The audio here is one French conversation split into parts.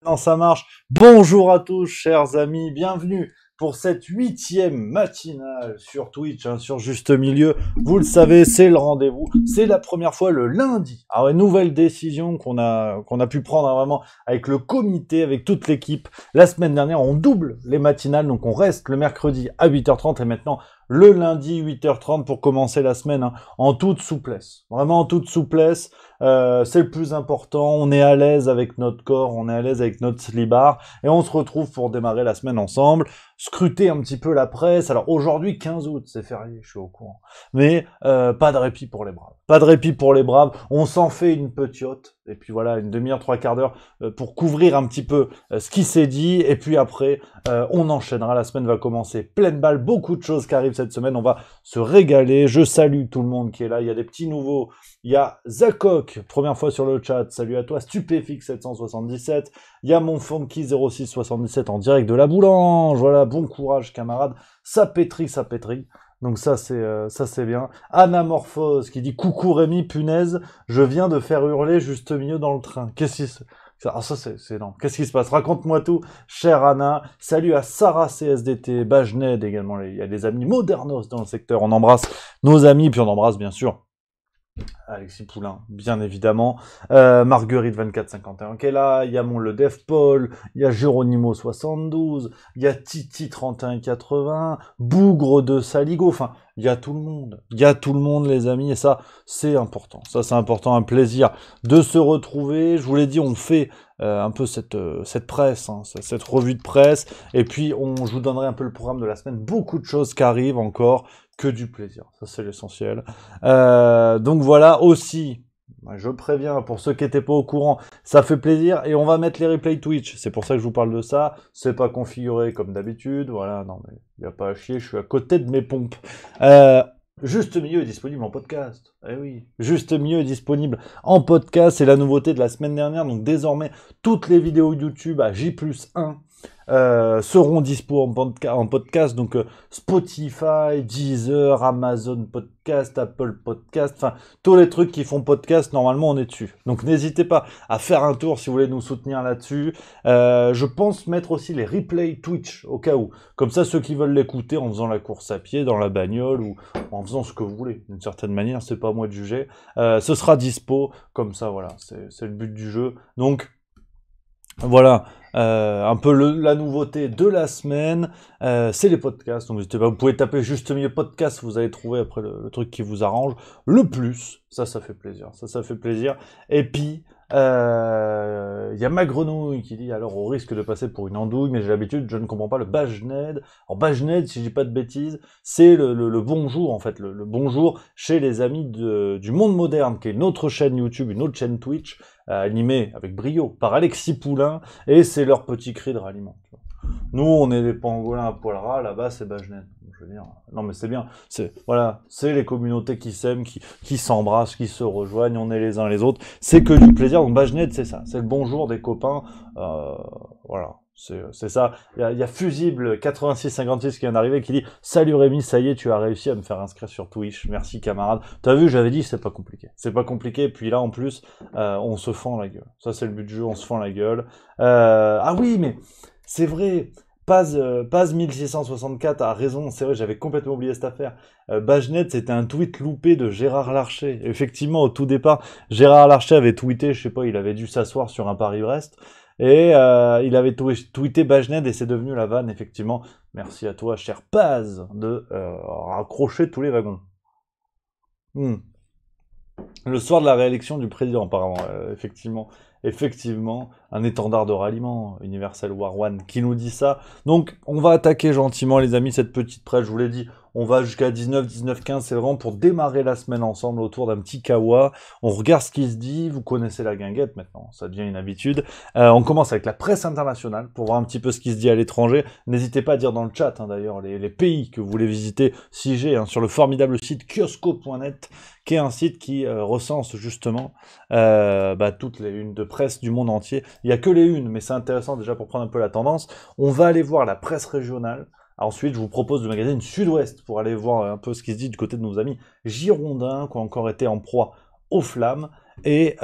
Non, ça marche. Bonjour à tous, chers amis, bienvenue pour cette 8e matinale sur Twitch, sur Juste Milieu. Vous le savez, c'est le rendez-vous. C'est la première fois le lundi. Ah ouais, nouvelle décision qu'on a pu prendre vraiment avec le comité, avec toute l'équipe. La semaine dernière, on double les matinales, donc on reste le mercredi à 8h30 et maintenant le lundi 8h30 pour commencer la semaine en toute souplesse. Vraiment en toute souplesse. C'est le plus important. On est à l'aise avec notre corps, on est à l'aise avec notre slibard et on se retrouve pour démarrer la semaine ensemble. Scruter un petit peu la presse. Alors aujourd'hui 15 août, c'est férié, je suis au courant. Mais pas de répit pour les braves. Pas de répit pour les braves. On s'en fait une petite et puis voilà, une demi-heure, 3/4 d'heure pour couvrir un petit peu ce qui s'est dit et puis après on enchaînera. La semaine va commencer pleine balle, beaucoup de choses qui arrivent cette semaine. On va se régaler. Je salue tout le monde qui est là. Il y a des petits nouveaux. Il y a Zakok, première fois sur le chat, salut à toi, Stupéfix 777, il y a mon Funky 0677 en direct de la Boulange, voilà, bon courage camarade, ça pétrit, donc ça c'est bien. Anamorphose qui dit coucou Rémi, punaise, je viens de faire hurler juste mieux dans le train, qu'est-ce qui se... Ah ça c'est énorme, qu'est-ce qui se passe, raconte-moi tout, chère Anna, salut à Sarah CSDT, Bajned également, il y a des amis modernos dans le secteur, on embrasse nos amis, puis on embrasse bien sûr Alexis Poulain, bien évidemment. Marguerite 2451 qui est là. Il y a mon Le Dev Paul. Il y a Géronimo 72. Il y a Titi 3180. Bougre de Saligo. Enfin, il y a tout le monde. Il y a tout le monde, les amis. Et ça, c'est important. Ça, c'est important. Un plaisir de se retrouver. Je vous l'ai dit, on fait un peu cette presse, cette revue de presse. Et puis, je vous donnerai un peu le programme de la semaine. Beaucoup de choses qui arrivent encore. Que du plaisir, ça c'est l'essentiel. Donc voilà, aussi, je préviens, pour ceux qui n'étaient pas au courant, ça fait plaisir, et on va mettre les replays Twitch, c'est pour ça que je vous parle de ça, c'est pas configuré comme d'habitude, voilà, non mais il n'y a pas à chier, je suis à côté de mes pompes. Juste Milieu est disponible en podcast. Eh oui, Juste Milieu est disponible en podcast, c'est la nouveauté de la semaine dernière, donc désormais, toutes les vidéos YouTube à J+1 seront dispo en podcast, donc Spotify, Deezer, Amazon Podcast, Apple Podcast, enfin tous les trucs qui font podcast, normalement on est dessus. Donc n'hésitez pas à faire un tour si vous voulez nous soutenir là-dessus. Je pense mettre aussi les replays Twitch au cas où. Comme ça, ceux qui veulent l'écouter en faisant la course à pied, dans la bagnole ou en faisant ce que vous voulez, d'une certaine manière, c'est pas à moi de juger. Ce sera dispo, comme ça, voilà, c'est le but du jeu. Donc voilà, un peu la nouveauté de la semaine, c'est les podcasts. Donc n'hésitez pas, vous pouvez taper Juste Milieu podcast, vous allez trouver après le truc qui vous arrange. Le plus, ça fait plaisir, ça fait plaisir. Et puis, il y a ma grenouille qui dit, alors au risque de passer pour une andouille, mais j'ai l'habitude, je ne comprends pas le Bajned. Alors Bajned, si je dis pas de bêtises, c'est le bonjour en fait, le bonjour chez les amis du monde moderne, qui est une autre chaîne YouTube, une autre chaîne Twitch, animée avec brio par Alexis Poulain, et c'est leur petit cri de ralliement. Nous, on est des pangolins à poil ras, là-bas, c'est Bajned. Je veux dire, non mais c'est bien, voilà, c'est les communautés qui s'aiment, qui s'embrassent, qui se rejoignent, on est les uns les autres, c'est que du plaisir. Donc Bajned, c'est ça, c'est le bonjour des copains, voilà. C'est ça. Il y a Fusible 8656 qui vient d'arriver qui dit salut Rémi, ça y est, tu as réussi à me faire inscrire sur Twitch. Merci camarade. T'as vu, j'avais dit c'est pas compliqué. C'est pas compliqué. Puis là en plus, on se fend la gueule. Ça c'est le but du jeu, on se fend la gueule. Ah oui, mais c'est vrai. Paz 1664 a raison, c'est vrai, j'avais complètement oublié cette affaire. Bajned, c'était un tweet loupé de Gérard Larcher. Effectivement, au tout départ, Gérard Larcher avait tweeté, je sais pas, il avait dû s'asseoir sur un Paris-Brest. Et il avait tweeté Bajned et c'est devenu la vanne, effectivement. Merci à toi, cher Paz, de raccrocher tous les wagons. Le soir de la réélection du président, apparemment, effectivement, un étendard de ralliement, Universal War One, qui nous dit ça. Donc, on va attaquer gentiment, les amis, cette petite presse, je vous l'ai dit, on va jusqu'à 19, 15, c'est vraiment pour démarrer la semaine ensemble autour d'un petit kawa. On regarde ce qui se dit, vous connaissez la guinguette maintenant, ça devient une habitude. On commence avec la presse internationale pour voir un petit peu ce qui se dit à l'étranger. N'hésitez pas à dire dans le chat, d'ailleurs, les pays que vous voulez visiter, si j'ai, sur le formidable site kiosco.net, qui est un site qui recense justement toutes les unes de presse du monde entier. Il n'y a que les unes, mais c'est intéressant déjà pour prendre un peu la tendance. On va aller voir la presse régionale. Ensuite, je vous propose le magazine Sud-Ouest pour aller voir un peu ce qui se dit du côté de nos amis girondins qui ont encore été en proie aux flammes. Et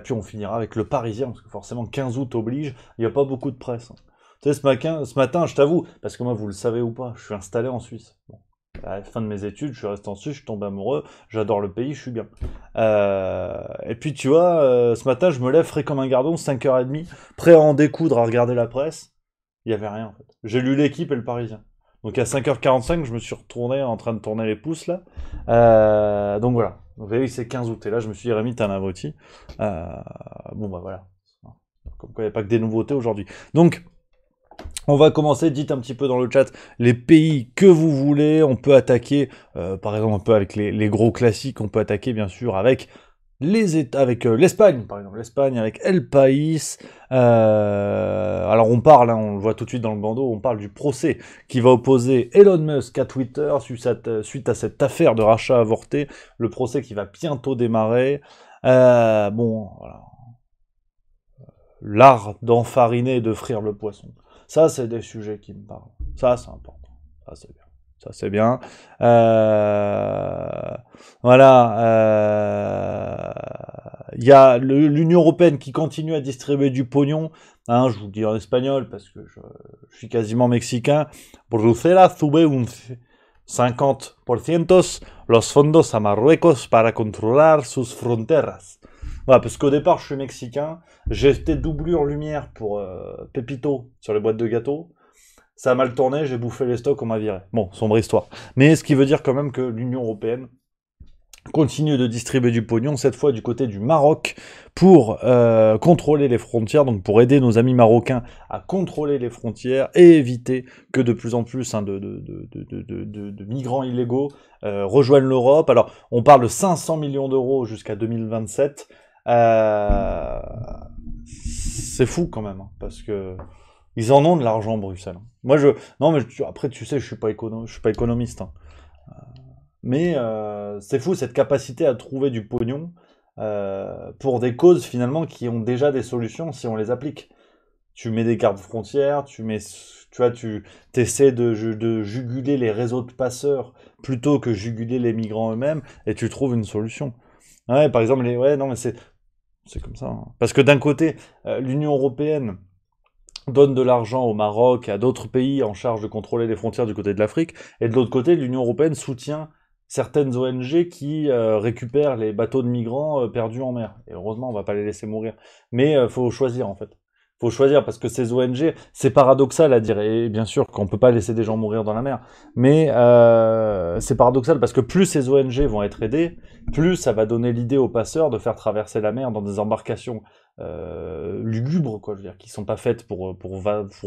puis on finira avec le Parisien, parce que forcément 15 août oblige, il n'y a pas beaucoup de presse. Hein. Tu sais, ce matin, je t'avoue, parce que moi, vous le savez ou pas, je suis installé en Suisse. Bon. À la fin de mes études, je suis resté en Suisse, je suis tombé amoureux, j'adore le pays, je suis bien. Et puis tu vois, ce matin, je me lève frais comme un gardon, 5h30, prêt à en découdre, à regarder la presse. Il n'y avait rien en fait. J'ai lu l'équipe et le Parisien. Donc à 5h45, je me suis retourné en train de tourner les pouces là. Donc voilà. Donc vous voyez, c'est 15 août. Et là, je me suis dit, Rémi, t'es un abruti. Bon bah voilà. Comme quoi, il n'y a pas que des nouveautés aujourd'hui. Donc, on va commencer, dites un petit peu dans le chat les pays que vous voulez. On peut attaquer, par exemple, un peu avec les gros classiques. On peut attaquer, bien sûr, avec avec l'Espagne, par exemple. L'Espagne avec El País. Alors, on parle, hein, on le voit tout de suite dans le bandeau, on parle du procès qui va opposer Elon Musk à Twitter suite à cette affaire de rachat avorté. Le procès qui va bientôt démarrer. Bon, voilà. L'art d'enfariner et de frire le poisson. Ça, c'est des sujets qui me parlent. Ça, c'est important. Ça, c'est bien. Ça, c'est bien. Voilà. Il y a l'Union Européenne qui continue à distribuer du pognon. Hein, je vous le dis en espagnol parce que je suis quasiment mexicain. Bruselas sube un 50% los fondos a Marruecos para controlar sus fronteras. Voilà, parce qu'au départ, je suis mexicain. J'ai été doublure lumière pour Pépito sur les boîtes de gâteaux. Ça a mal tourné, j'ai bouffé les stocks, on m'a viré. Bon, sombre histoire. Mais ce qui veut dire quand même que l'Union Européenne continue de distribuer du pognon, cette fois du côté du Maroc, pour contrôler les frontières, donc pour aider nos amis marocains à contrôler les frontières et éviter que de plus en plus de migrants illégaux rejoignent l'Europe. Alors, on parle de 500 millions d'euros jusqu'à 2027. C'est fou quand même, hein, parce que ils en ont de l'argent, Bruxelles. Moi, non, mais après, tu sais, je suis pas économiste. Hein. Mais c'est fou cette capacité à trouver du pognon pour des causes finalement qui ont déjà des solutions si on les applique. Tu mets des gardes frontières, tu vois, tu essaies de juguler les réseaux de passeurs plutôt que juguler les migrants eux-mêmes et tu trouves une solution. Ouais, par exemple, ouais, non, mais c'est comme ça. Hein. Parce que d'un côté, l'Union européenne donne de l'argent au Maroc et à d'autres pays en charge de contrôler les frontières du côté de l'Afrique, et de l'autre côté, l'Union européenne soutient certaines ONG qui récupèrent les bateaux de migrants perdus en mer. Et heureusement, on va pas les laisser mourir. Mais faut choisir en fait. Faut choisir parce que ces ONG, c'est paradoxal à dire, et bien sûr qu'on peut pas laisser des gens mourir dans la mer, mais c'est paradoxal parce que plus ces ONG vont être aidées, plus ça va donner l'idée aux passeurs de faire traverser la mer dans des embarcations lugubres, quoi, je veux dire, qui sont pas faites pour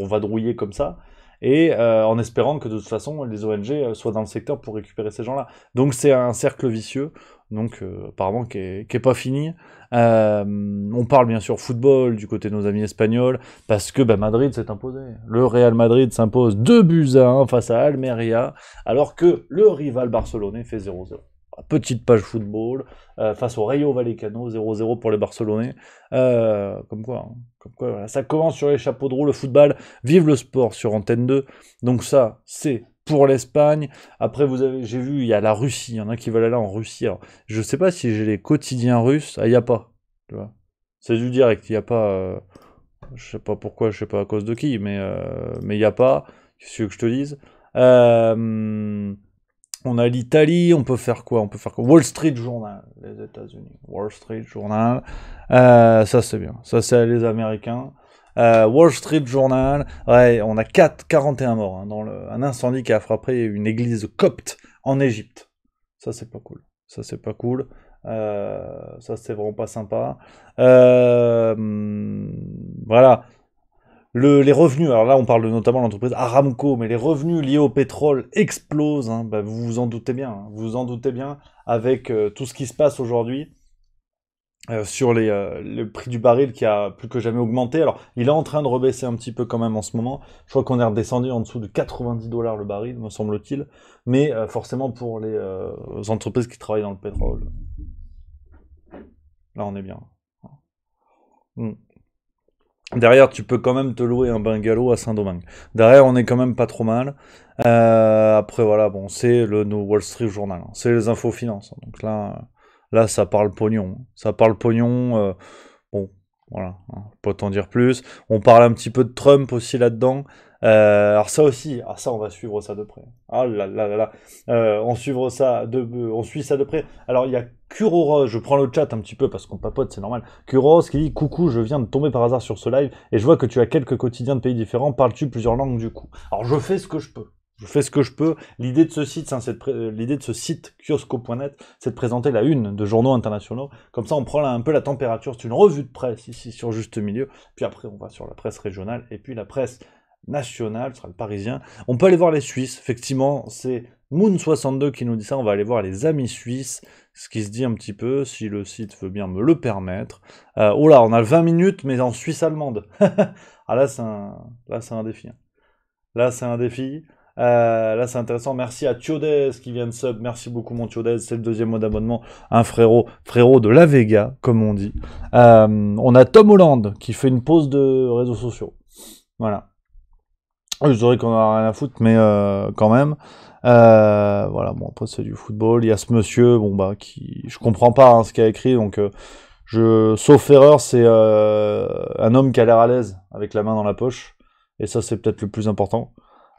vadrouiller comme ça, et en espérant que de toute façon les ONG soient dans le secteur pour récupérer ces gens-là. Donc c'est un cercle vicieux, donc apparemment qui est pas fini. On parle bien sûr football du côté de nos amis espagnols, parce que Madrid s'est imposé. Le Real Madrid s'impose 2-1 face à Almeria, alors que le rival barcelonais fait 0-0. Petite page football, face au Rayo Vallecano, 0-0 pour les Barcelonais. Comme quoi, voilà. Ça commence sur les chapeaux de roue, le football. Vive le sport sur Antenne 2. Donc ça, c'est pour l'Espagne. Après, j'ai vu, il y a la Russie. Il y en a qui veulent aller en Russie. Alors, je sais pas si j'ai les quotidiens russes. Ah, il n'y a pas. Tu vois. C'est du direct. Il n'y a pas... je sais pas pourquoi, je sais pas à cause de qui, mais il n'y a pas. Qu'est-ce que tu veux que je te dise on a l'Italie, on peut faire quoi? Wall Street Journal, les États-Unis. Wall Street Journal. Ça c'est bien. Ça c'est les Américains. Wall Street Journal. Ouais, on a 41 morts hein, dans un incendie qui a frappé une église copte en Égypte. Ça c'est pas cool. Ça c'est pas cool. Ça c'est vraiment pas sympa. Voilà. Les revenus, alors là on parle notamment de l'entreprise Aramco, mais les revenus liés au pétrole explosent, hein, vous vous en doutez bien, hein, vous vous en doutez bien, avec tout ce qui se passe aujourd'hui sur le prix du baril qui a plus que jamais augmenté. Alors il est en train de rebaisser un petit peu quand même en ce moment, je crois qu'on est redescendu en dessous de 90 $ le baril, me semble-t-il, mais forcément pour les entreprises qui travaillent dans le pétrole, là on est bien. Mm. Derrière, tu peux quand même te louer un bungalow à Saint-Domingue. Derrière, on est quand même pas trop mal. Après, voilà, bon, c'est le Wall Street Journal. Hein. C'est les infos finances. Hein. Donc là, Là, ça parle pognon. Ça parle pognon. Bon, voilà, hein, pas t'en dire plus. On parle un petit peu de Trump aussi là-dedans. Alors ça aussi, ça on va suivre ça de près. Ah là là là là, on suit ça de près. Alors il y a Kuroros, je prends le chat un petit peu parce qu'on papote, c'est normal. Kuroros qui dit coucou, je viens de tomber par hasard sur ce live et je vois que tu as quelques quotidiens de pays différents. Parles-tu plusieurs langues du coup? Alors je fais ce que je peux. Je fais ce que je peux. L'idée de ce site, l'idée de ce site kiosco.net, c'est de présenter la une de journaux internationaux. Comme ça, on prend un peu la température. C'est une revue de presse ici sur Juste Milieu. Puis après, on va sur la presse régionale et puis la presse nationale, ce sera le Parisien. On peut aller voir les Suisses. Effectivement, c'est Moon62 qui nous dit ça. On va aller voir les amis suisses. Ce qui se dit un petit peu, si le site veut bien me le permettre. Oh là, on a 20 minutes, mais en Suisse allemande. Ah là, c'est un défi. Là, c'est un défi. Là, c'est intéressant. Merci à Thiodès qui vient de sub. Merci beaucoup, mon Thiodès. C'est le deuxième mois d'abonnement. Un frérot de la Vega, comme on dit. On a Tom Holland qui fait une pause de réseaux sociaux. Voilà. Je dirais qu'on a rien à foutre, mais quand même. Voilà, bon, après, c'est du football. Il y a ce monsieur, bon, bah, qui. Je comprends pas hein, ce qu'il a écrit, donc. Sauf erreur, c'est un homme qui a l'air à l'aise avec la main dans la poche. Et ça, c'est peut-être le plus important.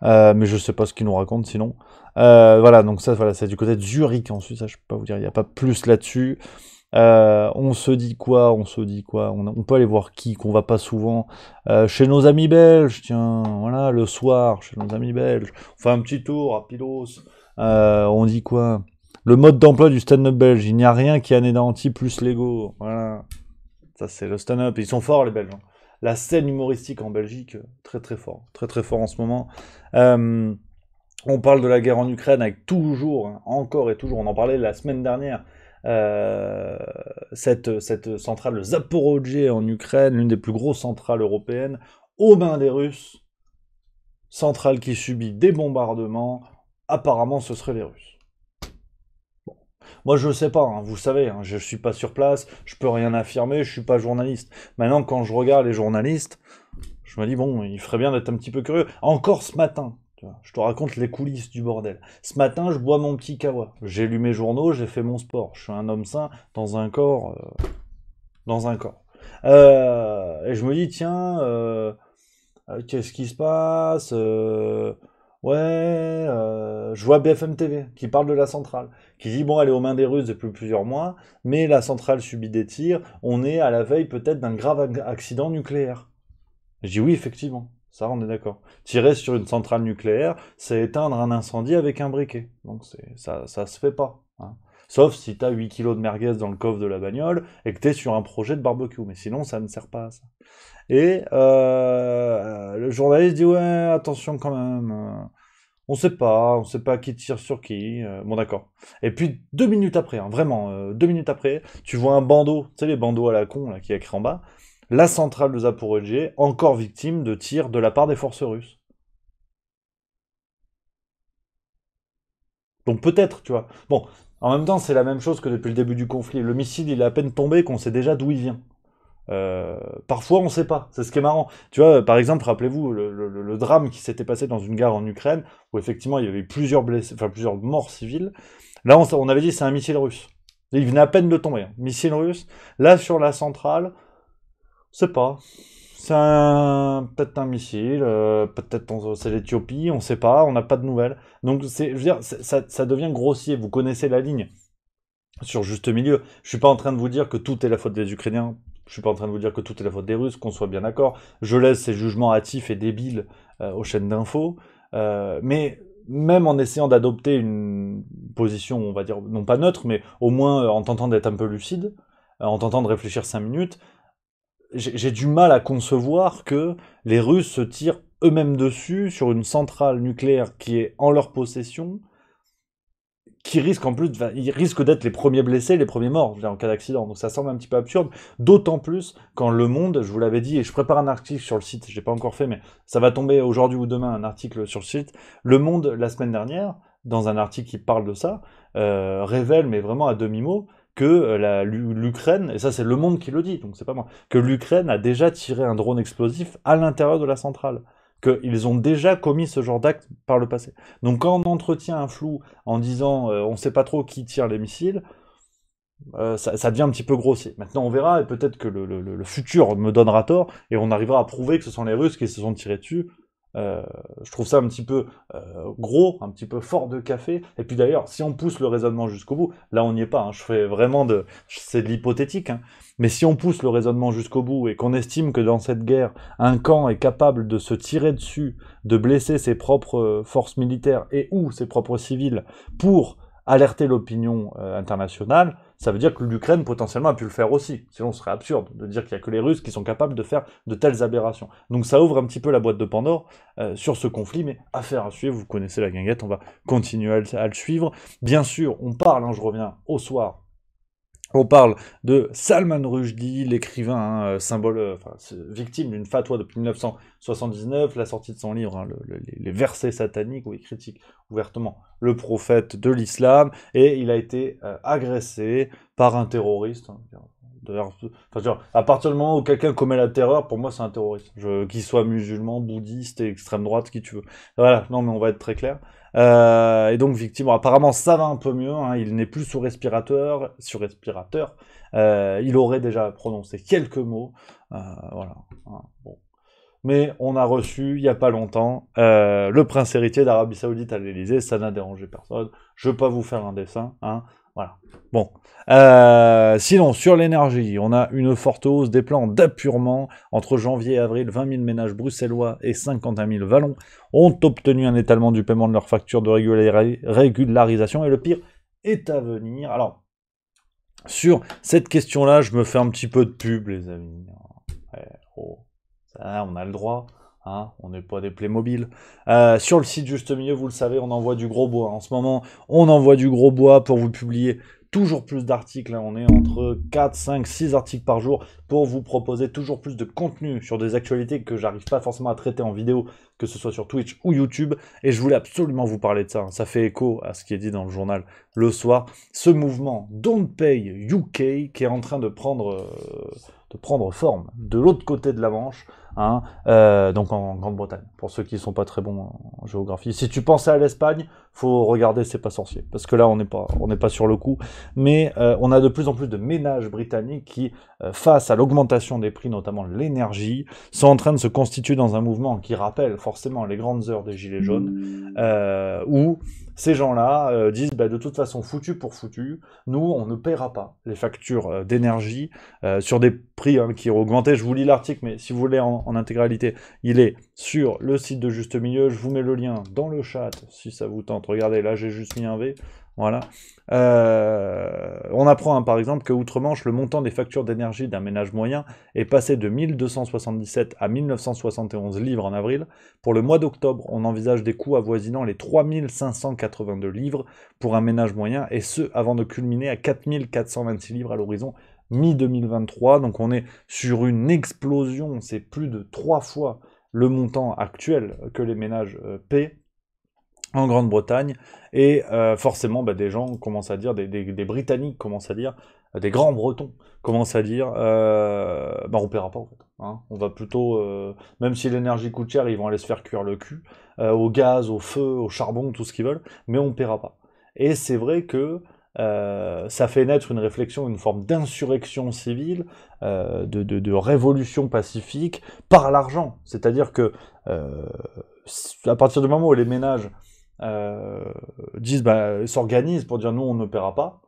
Mais je sais pas ce qu'il nous raconte sinon. Voilà, donc ça, voilà, c'est du côté de Zurich en Suisse, ça, je peux pas vous dire, il n'y a pas plus là-dessus. On se dit quoi? On peut aller voir qui, qu'on va pas souvent. Chez nos amis belges, tiens, voilà, le soir, chez nos amis belges. On fait un petit tour à Pilos. On dit quoi? Le mode d'emploi du stand-up belge, il n'y a rien qui anéantit plus l'ego. Voilà. Ça, c'est le stand-up. Ils sont forts, les Belges. Hein. La scène humoristique en Belgique, très très fort. Très très fort en ce moment. On parle de la guerre en Ukraine avec toujours, hein, encore et toujours, on en parlait la semaine dernière, cette centrale de Zaporozhye en Ukraine, l'une des plus grosses centrales européennes, aux mains des Russes. Centrale qui subit des bombardements. Apparemment, ce seraient les Russes. Moi, je sais pas, hein, vous savez, hein, je suis pas sur place, je peux rien affirmer, je suis pas journaliste. Maintenant, quand je regarde les journalistes, je me dis, bon, il ferait bien d'être un petit peu curieux. Encore ce matin, tu vois, je te raconte les coulisses du bordel. Ce matin, je bois mon petit kawa. J'ai lu mes journaux, j'ai fait mon sport. Je suis un homme sain dans un corps. Et je me dis, tiens, qu'est-ce qui se passe Ouais, je vois BFM TV qui parle de la centrale, qui dit bon, elle est aux mains des Russes depuis plusieurs mois, mais la centrale subit des tirs, on est à la veille peut-être d'un grave accident nucléaire. Je dis oui, effectivement, ça on est d'accord. Tirer sur une centrale nucléaire, c'est éteindre un incendie avec un briquet, donc ça se fait pas. Hein. Sauf si t'as 8 kilos de merguez dans le coffre de la bagnole et que t'es sur un projet de barbecue, mais sinon ça ne sert pas à ça. Et le journaliste dit ouais, attention quand même. On sait pas qui tire sur qui. Bon d'accord. Et puis 2 minutes après, hein, vraiment 2 minutes après, tu vois un bandeau, tu sais les bandeaux à la con là qui est écrit en bas. La centrale de Zaporozhye, encore victime de tirs de la part des forces russes. Donc peut-être, tu vois. Bon, en même temps, c'est la même chose que depuis le début du conflit. Le missile, il est à peine tombé qu'on sait déjà d'où il vient. Parfois, on sait pas. C'est ce qui est marrant. Tu vois, par exemple, rappelez-vous le drame qui s'était passé dans une gare en Ukraine, où effectivement il y avait eu plusieurs blessés, enfin plusieurs morts civiles. Là, on avait dit c'est un missile russe. Il venait à peine de tomber. Hein. Missile russe. Là, sur la centrale, on sait pas. C'est peut-être un missile, peut-être c'est l'Éthiopie, on sait pas, on n'a pas de nouvelles. Donc, je veux dire, ça devient grossier. Vous connaissez la ligne sur juste milieu. Je suis pas en train de vous dire que tout est la faute des Ukrainiens. Je suis pas en train de vous dire que tout est la faute des Russes, qu'on soit bien d'accord. Je laisse ces jugements hâtifs et débiles aux chaînes d'infos. Mais même en essayant d'adopter une position, on va dire, non pas neutre, mais au moins en tentant d'être un peu lucide, en tentant de réfléchir 5 minutes, j'ai du mal à concevoir que les Russes se tirent eux-mêmes dessus sur une centrale nucléaire qui est en leur possession, qui risquent en plus, ils risquent d'être les premiers blessés, les premiers morts en cas d'accident. Donc ça semble un petit peu absurde, d'autant plus quand Le Monde, je vous l'avais dit, et je prépare un article sur le site, je l'ai pas encore fait, mais ça va tomber aujourd'hui ou demain, un article sur le site. Le Monde, la semaine dernière, dans un article qui parle de ça, révèle, mais vraiment à demi-mot, que l'Ukraine, et ça c'est Le Monde qui le dit, donc c'est pas moi, que l'Ukraine a déjà tiré un drone explosif à l'intérieur de la centrale. Qu'ils ont déjà commis ce genre d'acte par le passé. Donc quand on entretient un flou en disant on sait pas trop qui tire les missiles, ça devient un petit peu grossier. Maintenant, on verra, et peut-être que le futur me donnera tort, et on arrivera à prouver que ce sont les Russes qui se sont tirés dessus. Je trouve ça un petit peu gros, un petit peu fort de café. Et puis d'ailleurs, si on pousse le raisonnement jusqu'au bout, là on n'y est pas, hein, je fais vraiment c'est de l'hypothétique, hein, mais si on pousse le raisonnement jusqu'au bout et qu'on estime que dans cette guerre, un camp est capable de se tirer dessus, de blesser ses propres forces militaires et ou ses propres civils pour alerter l'opinion internationale, ça veut dire que l'Ukraine potentiellement a pu le faire aussi. Sinon, ce serait absurde de dire qu'il n'y a que les Russes qui sont capables de faire de telles aberrations. Donc ça ouvre un petit peu la boîte de Pandore sur ce conflit, mais affaire à suivre, vous connaissez la guinguette, on va continuer à le suivre. Bien sûr, on parle, hein, je reviens au soir, on parle de Salman Rushdie, l'écrivain, hein, symbole, victime d'une fatwa depuis 1979, la sortie de son livre, hein, les versets sataniques, où il critique ouvertement le prophète de l'islam, et il a été agressé par un terroriste. Hein, d'ailleurs, à partir du moment où quelqu'un commet la terreur, pour moi c'est un terroriste. Qu'il soit musulman, bouddhiste, extrême droite, qui tu veux. Voilà, non mais on va être très clair. Et donc victime, bon, apparemment ça va un peu mieux, hein, il n'est plus sous respirateur, il aurait déjà prononcé quelques mots, voilà. Hein, bon. Mais on a reçu, il n'y a pas longtemps, le prince héritier d'Arabie Saoudite à l'Élysée, ça n'a dérangé personne, je ne veux pas vous faire un dessin, hein, voilà. Bon. Sinon, sur l'énergie, on a une forte hausse des plans d'appurement. Entre janvier et avril, 20 000 ménages bruxellois et 51 000 wallons ont obtenu un étalement du paiement de leurs factures de régularisation. Et le pire est à venir. Alors, sur cette question-là, je me fais un petit peu de pub, les amis. Ouais, oh, ça, on a le droit. Hein, on n'est pas des Playmobil. Sur le site Juste Milieu, vous le savez, on envoie du gros bois. En ce moment, on envoie du gros bois pour vous publier toujours plus d'articles. Hein. On est entre 4, 5, 6 articles par jour pour vous proposer toujours plus de contenu sur des actualités que j'arrive pas forcément à traiter en vidéo, que ce soit sur Twitch ou YouTube. Et je voulais absolument vous parler de ça. Hein. Ça fait écho à ce qui est dit dans le journal le soir. Ce mouvement Don't Pay UK qui est en train de prendre forme de l'autre côté de la Manche. Hein, donc en Grande-Bretagne, pour ceux qui sont pas très bons en géographie. Si tu pensais à l'Espagne, faut regarder C'est pas sorcier, parce que là on n'est pas sur le coup, mais on a de plus en plus de ménages britanniques qui, face à l'augmentation des prix, notamment l'énergie, sont en train de se constituer dans un mouvement qui rappelle forcément les grandes heures des Gilets jaunes, où ces gens-là disent bah, de toute façon foutu pour foutu, nous on ne paiera pas les factures d'énergie sur des prix hein, qui ont augmenté. Je vous lis l'article, mais si vous voulez en intégralité, il est sur le site de Juste Milieu. Je vous mets le lien dans le chat si ça vous tente. Regardez, là j'ai juste mis un V. Voilà. On apprend hein, par exemple que outre-Manche, le montant des factures d'énergie d'un ménage moyen est passé de 1277 à 1971 livres en avril. Pour le mois d'octobre, on envisage des coûts avoisinant les 3582 livres pour un ménage moyen, et ce avant de culminer à 4426 livres à l'horizon mi-2023. Donc on est sur une explosion, c'est plus de 3 fois le montant actuel que les ménages paient en Grande-Bretagne, et forcément bah, des gens commencent à dire, des Britanniques commencent à dire, des grands Bretons commencent à dire, bah on paiera pas en fait. Hein. On va plutôt, même si l'énergie coûte cher, ils vont aller se faire cuire le cul, au gaz, au feu, au charbon, tout ce qu'ils veulent, mais on paiera pas. Et c'est vrai que ça fait naître une réflexion, une forme d'insurrection civile, de révolution pacifique par l'argent. C'est-à-dire que à partir du moment où les ménages s'organisent pour dire nous on ne paiera pas,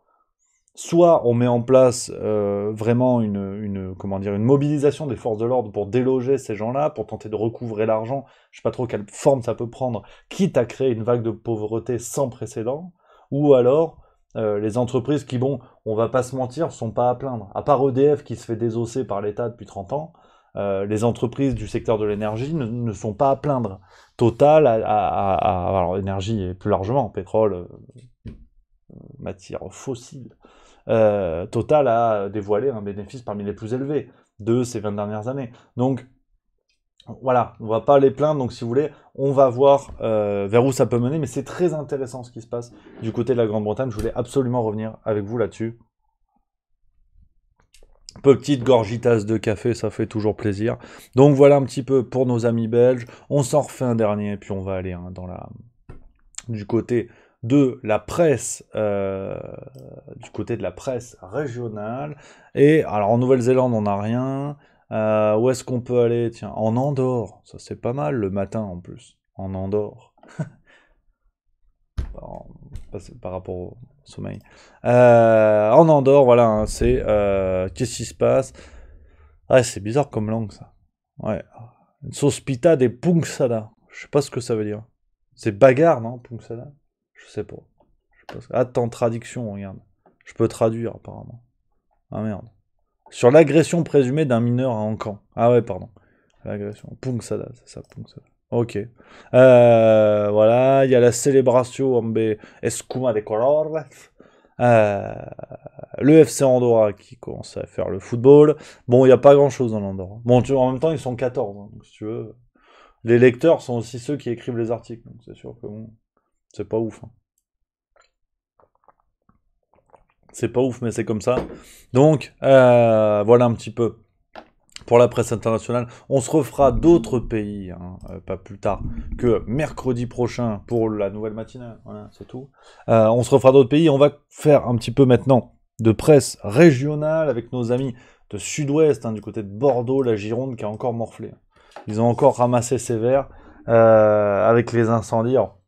soit on met en place vraiment une mobilisation des forces de l'ordre pour déloger ces gens-là, pour tenter de recouvrer l'argent, je sais pas trop quelle forme ça peut prendre, quitte à créer une vague de pauvreté sans précédent, ou alors les entreprises qui, bon, on va pas se mentir, sont pas à plaindre. À part EDF qui se fait désosser par l'État depuis 30 ans, les entreprises du secteur de l'énergie ne sont pas à plaindre. Total, alors énergie et plus largement, pétrole, matières fossiles, Total a dévoilé un bénéfice parmi les plus élevés de ces 20 dernières années. Donc, voilà, on va pas les plaindre, donc si vous voulez, on va voir vers où ça peut mener, mais c'est très intéressant ce qui se passe du côté de la Grande-Bretagne, je voulais absolument revenir avec vous là-dessus. Petite gorgitasse de café, ça fait toujours plaisir. Donc voilà un petit peu pour nos amis belges, on s'en refait un dernier, puis on va aller hein, du côté de la presse, du côté de la presse régionale. Et alors en Nouvelle-Zélande, on n'a rien. Où est-ce qu'on peut aller? Tiens, en Andorre, ça c'est pas mal le matin en plus. En Andorre. Par rapport au sommeil. En Andorre, voilà, hein, c'est qu'est-ce qui se passe? Ah, c'est bizarre comme langue ça. Ouais. Une sauce pita des punksada. Je sais pas ce que ça veut dire. C'est bagarre, non, punksada? Je sais pas. Attends, traduction, regarde. Je peux traduire apparemment. Ah merde. Sur l'agression présumée d'un mineur à Ancan. Ah ouais, pardon. L'agression. Punksada, c'est ça, punksada. Ok. Voilà, il y a la célébration ambe escuma de color. Le FC Andorra qui commence à faire le football. Bon, il n'y a pas grand chose dans l'Andorra. Bon, en même temps, ils sont 14, hein, donc si tu veux. Les lecteurs sont aussi ceux qui écrivent les articles, donc c'est sûr que bon, c'est pas ouf. Hein. C'est pas ouf, mais c'est comme ça. Donc, voilà un petit peu pour la presse internationale. On se refera d'autres pays, hein, pas plus tard que mercredi prochain pour la nouvelle matinale. Voilà, c'est tout. On se refera d'autres pays. On va faire un petit peu maintenant de presse régionale avec nos amis de Sud-Ouest, hein, du côté de Bordeaux, la Gironde qui a encore morflé. Ils ont encore ramassé sévère avec les incendies. Alors,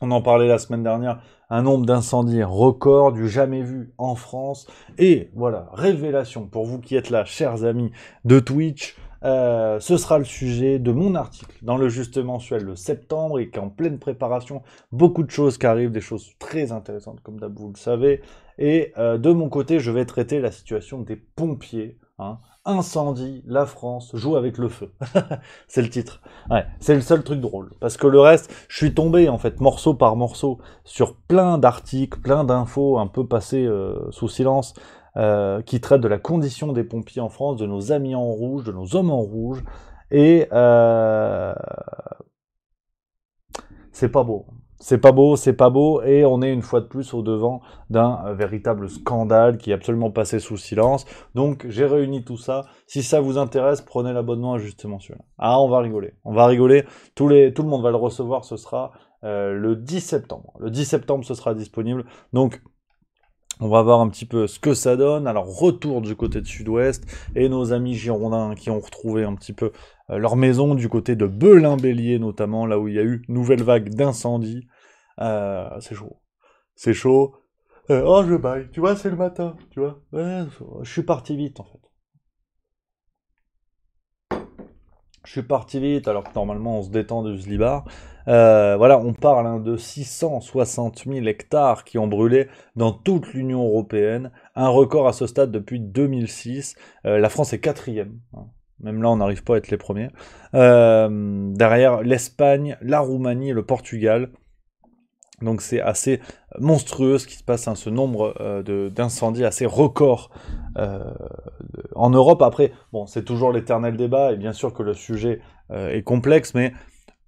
on en parlait la semaine dernière, un nombre d'incendies record du jamais vu en France. Et voilà, révélation pour vous qui êtes là, chers amis de Twitch, ce sera le sujet de mon article dans le Juste Mensuel de septembre et qui est en pleine préparation. Beaucoup de choses qui arrivent, des choses très intéressantes comme d'hab, vous le savez. Et de mon côté, je vais traiter la situation des pompiers. Hein. Incendie, la France joue avec le feu. C'est le titre. Ouais, c'est le seul truc drôle. Parce que le reste, je suis tombé, en fait, morceau par morceau, sur plein d'articles, plein d'infos un peu passées sous silence, qui traitent de la condition des pompiers en France, de nos amis en rouge, de nos hommes en rouge. Et c'est pas beau. C'est pas beau, c'est pas beau, et on est une fois de plus au devant d'un véritable scandale qui est absolument passé sous silence. Donc j'ai réuni tout ça. Si ça vous intéresse, prenez l'abonnement à Juste Mensuel. Ah, on va rigoler. On va rigoler. Tout le monde va le recevoir, ce sera le 10 septembre. Le 10 septembre, ce sera disponible. Donc on va voir un petit peu ce que ça donne. Alors, retour du côté de Sud-Ouest, et nos amis girondins qui ont retrouvé un petit peu leur maison du côté de Belin-Bélier, notamment, là où il y a eu nouvelle vague d'incendie. C'est chaud. C'est chaud. Oh, je baille. Tu vois, c'est le matin. Tu vois. Ouais, je suis parti vite, en fait. Je suis parti vite, alors que normalement, on se détend de Zlibar. Voilà, on parle hein, de 660 000 hectares qui ont brûlé dans toute l'Union européenne, un record à ce stade depuis 2006. La France est quatrième, hein. Même là on n'arrive pas à être les premiers. Derrière l'Espagne, la Roumanie et le Portugal. Donc c'est assez monstrueux ce qui se passe, hein, ce nombre d'incendies assez record en Europe. Après, bon, c'est toujours l'éternel débat, et bien sûr que le sujet est complexe, mais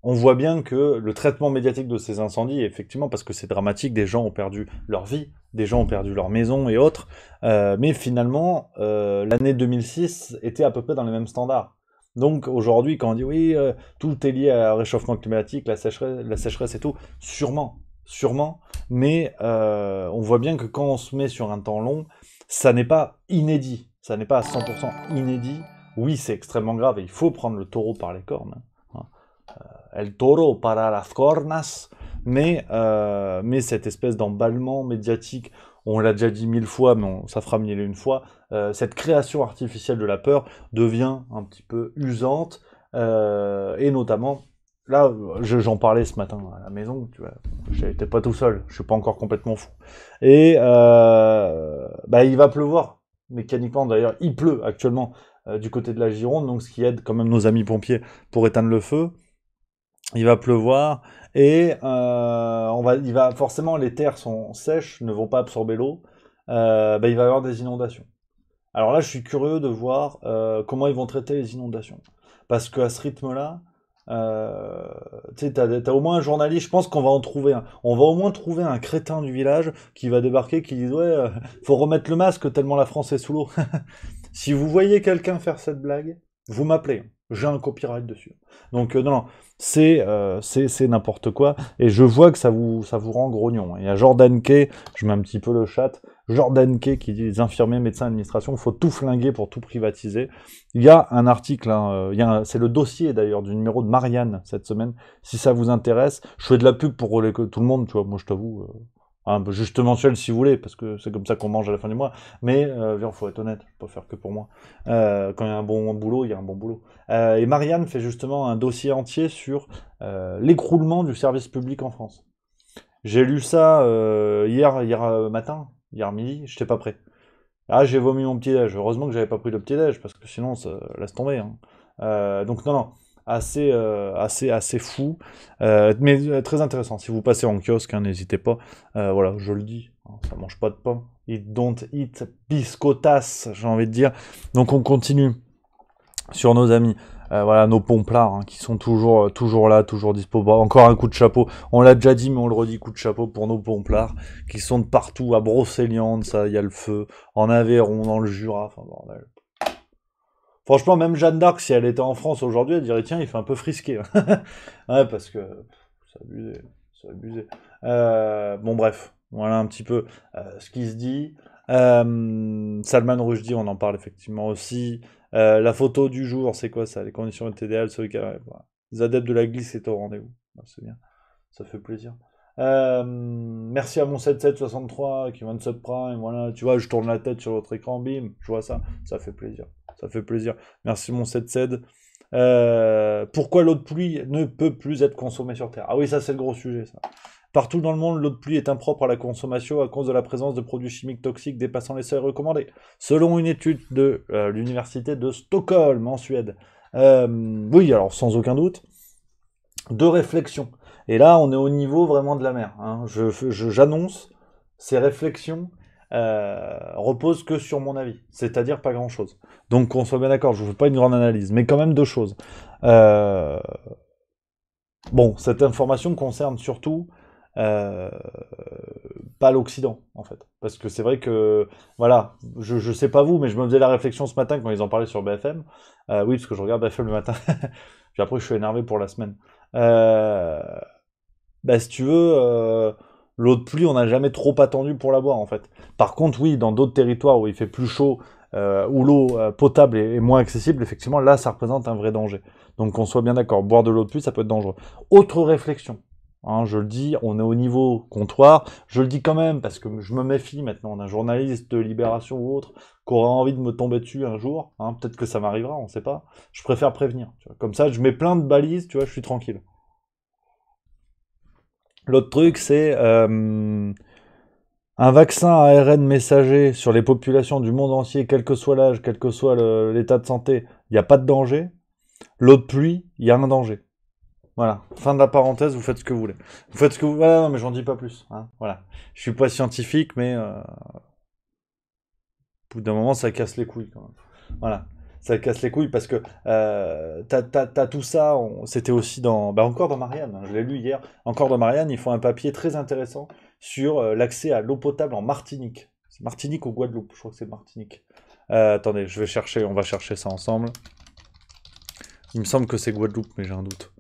on voit bien que le traitement médiatique de ces incendies, effectivement, parce que c'est dramatique, des gens ont perdu leur vie, des gens ont perdu leur maison et autres, mais finalement, l'année 2006 était à peu près dans les mêmes standards. Donc aujourd'hui, quand on dit oui, tout est lié au réchauffement climatique, la sécheresse et tout, sûrement, mais on voit bien que quand on se met sur un temps long, ça n'est pas inédit, ça n'est pas à 100% inédit. Oui, c'est extrêmement grave et il faut prendre le taureau par les cornes. Hein. El toro para las cornas, mais cette espèce d'emballement médiatique, on l'a déjà dit 1000 fois, mais ça fera 1001 fois, cette création artificielle de la peur devient un petit peu usante, et notamment, là, j'en parlais ce matin à la maison, tu vois, j'étais pas tout seul, je suis pas encore complètement fou. Et il va pleuvoir, mécaniquement d'ailleurs, il pleut actuellement du côté de la Gironde, donc ce qui aide quand même nos amis pompiers pour éteindre le feu. Il va pleuvoir et il va forcément, les terres sont sèches, ne vont pas absorber l'eau. Il va y avoir des inondations. Alors là, je suis curieux de voir comment ils vont traiter les inondations, parce qu'à ce rythme-là, tu sais, t'as au moins un journaliste. Je pense qu'on va en trouver un. On va au moins trouver un crétin du village qui va débarquer, qui dit ouais, faut remettre le masque tellement la France est sous l'eau. Si vous voyez quelqu'un faire cette blague, vous m'appelez. J'ai un copyright dessus. Donc non, non, c'est n'importe quoi. Et je vois que ça vous rend grognon. Il y a Jordan Kay, je mets un petit peu le chat, Jordan Kay qui dit les infirmiers, médecins, administration, il faut tout flinguer pour tout privatiser. Il y a un article, hein, c'est le dossier d'ailleurs du numéro de Marianne cette semaine. Si ça vous intéresse, je fais de la pub pour tout le monde, tu vois. Moi, je t'avoue, juste mensuel si vous voulez, parce que c'est comme ça qu'on mange à la fin du mois. Mais il faut être honnête, je peux pas faire que pour moi. Quand il y a un bon boulot, il y a un bon boulot. Et Marianne fait justement un dossier entier sur l'écroulement du service public en France. J'ai lu ça hier matin, hier midi, j'étais pas prêt. Ah, j'ai vomi mon petit-déj. Heureusement que j'avais pas pris le petit-déj, parce que sinon, ça laisse tomber. Hein. Donc non, non, assez fou, mais très intéressant. Si vous passez en kiosque, hein, n'hésitez pas. Voilà, je le dis, hein, ça mange pas de pain. It don't eat biscottas, j'ai envie de dire. Donc on continue sur nos amis. Voilà, nos pomplards hein, qui sont toujours là, toujours dispo. Bon, encore un coup de chapeau. On l'a déjà dit, mais on le redit, coup de chapeau pour nos pomplards qui sont de partout. À Brocéliande, ça, il y a le feu. En Aveyron, dans le Jura. Enfin, bordel. Franchement, même Jeanne d'Arc, si elle était en France aujourd'hui, elle dirait tiens, il fait un peu frisqué. Ouais, parce que c'est abusé. C'est abusé. Bon, bref, voilà un petit peu ce qui se dit. Salman Rushdie, on en parle effectivement aussi. La photo du jour, c'est quoi ça? Les conditions TDL, ceux qui voilà. Les adeptes de la glisse est au rendez-vous. C'est bien, ça fait plaisir. Merci à mon 7763 qui vient de subprime. Voilà, tu vois, je tourne la tête sur votre écran, bim, je vois ça, ça fait plaisir. Ça fait plaisir. Merci mon 77. Pourquoi l'eau de pluie ne peut plus être consommée sur Terre? Ah oui, ça c'est le gros sujet, ça. Partout dans le monde, l'eau de pluie est impropre à la consommation à cause de la présence de produits chimiques toxiques dépassant les seuils recommandés. Selon une étude de l'université de Stockholm, en Suède. Oui, alors sans aucun doute. Deux réflexions. Et là, on est au niveau vraiment de la mer. Hein. J'annonce, ces réflexions reposent que sur mon avis. C'est-à-dire pas grand-chose. Donc qu'on soit bien d'accord, je ne fais pas une grande analyse. Mais quand même deux choses. Bon, cette information concerne surtout euh, pas l'Occident, en fait. Parce que c'est vrai que, voilà, je sais pas vous, mais je me faisais la réflexion ce matin quand ils en parlaient sur BFM. Oui, parce que je regarde BFM le matin. Puis après, je suis énervé pour la semaine. Euh, Bah, si tu veux, l'eau de pluie, on n'a jamais trop attendu pour la boire, en fait. Par contre, oui, dans d'autres territoires où il fait plus chaud, où l'eau potable est moins accessible, effectivement, là, ça représente un vrai danger. Donc, qu'on soit bien d'accord, boire de l'eau de pluie, ça peut être dangereux. Autre réflexion, hein, je le dis, on est au niveau comptoir, je le dis quand même, parce que je me méfie maintenant d'un journaliste de Libération ou autre, qui aura envie de me tomber dessus un jour, hein, peut-être que ça m'arrivera, on sait pas. Je préfère prévenir, tu vois. Comme ça, je mets plein de balises, tu vois, je suis tranquille. L'autre truc, c'est un vaccin à ARN messager sur les populations du monde entier, quel que soit l'âge, quel que soit l'état de santé, il n'y a pas de danger. L'eau de pluie, il y a un danger. Voilà, fin de la parenthèse, vous faites ce que vous voulez. Vous faites ce que vous... Voilà, non, mais j'en dis pas plus. Hein. Voilà. Je suis pas scientifique, mais au bout d'un moment, ça casse les couilles quand même. Voilà. Ça casse les couilles parce que t'as tout ça, c'était aussi dans, bah encore dans Marianne, hein, je l'ai lu hier, encore dans Marianne, ils font un papier très intéressant sur l'accès à l'eau potable en Martinique. C'est Martinique ou Guadeloupe, je crois que c'est Martinique. Attendez, je vais chercher, on va chercher ça ensemble. Il me semble que c'est Guadeloupe, mais j'ai un doute.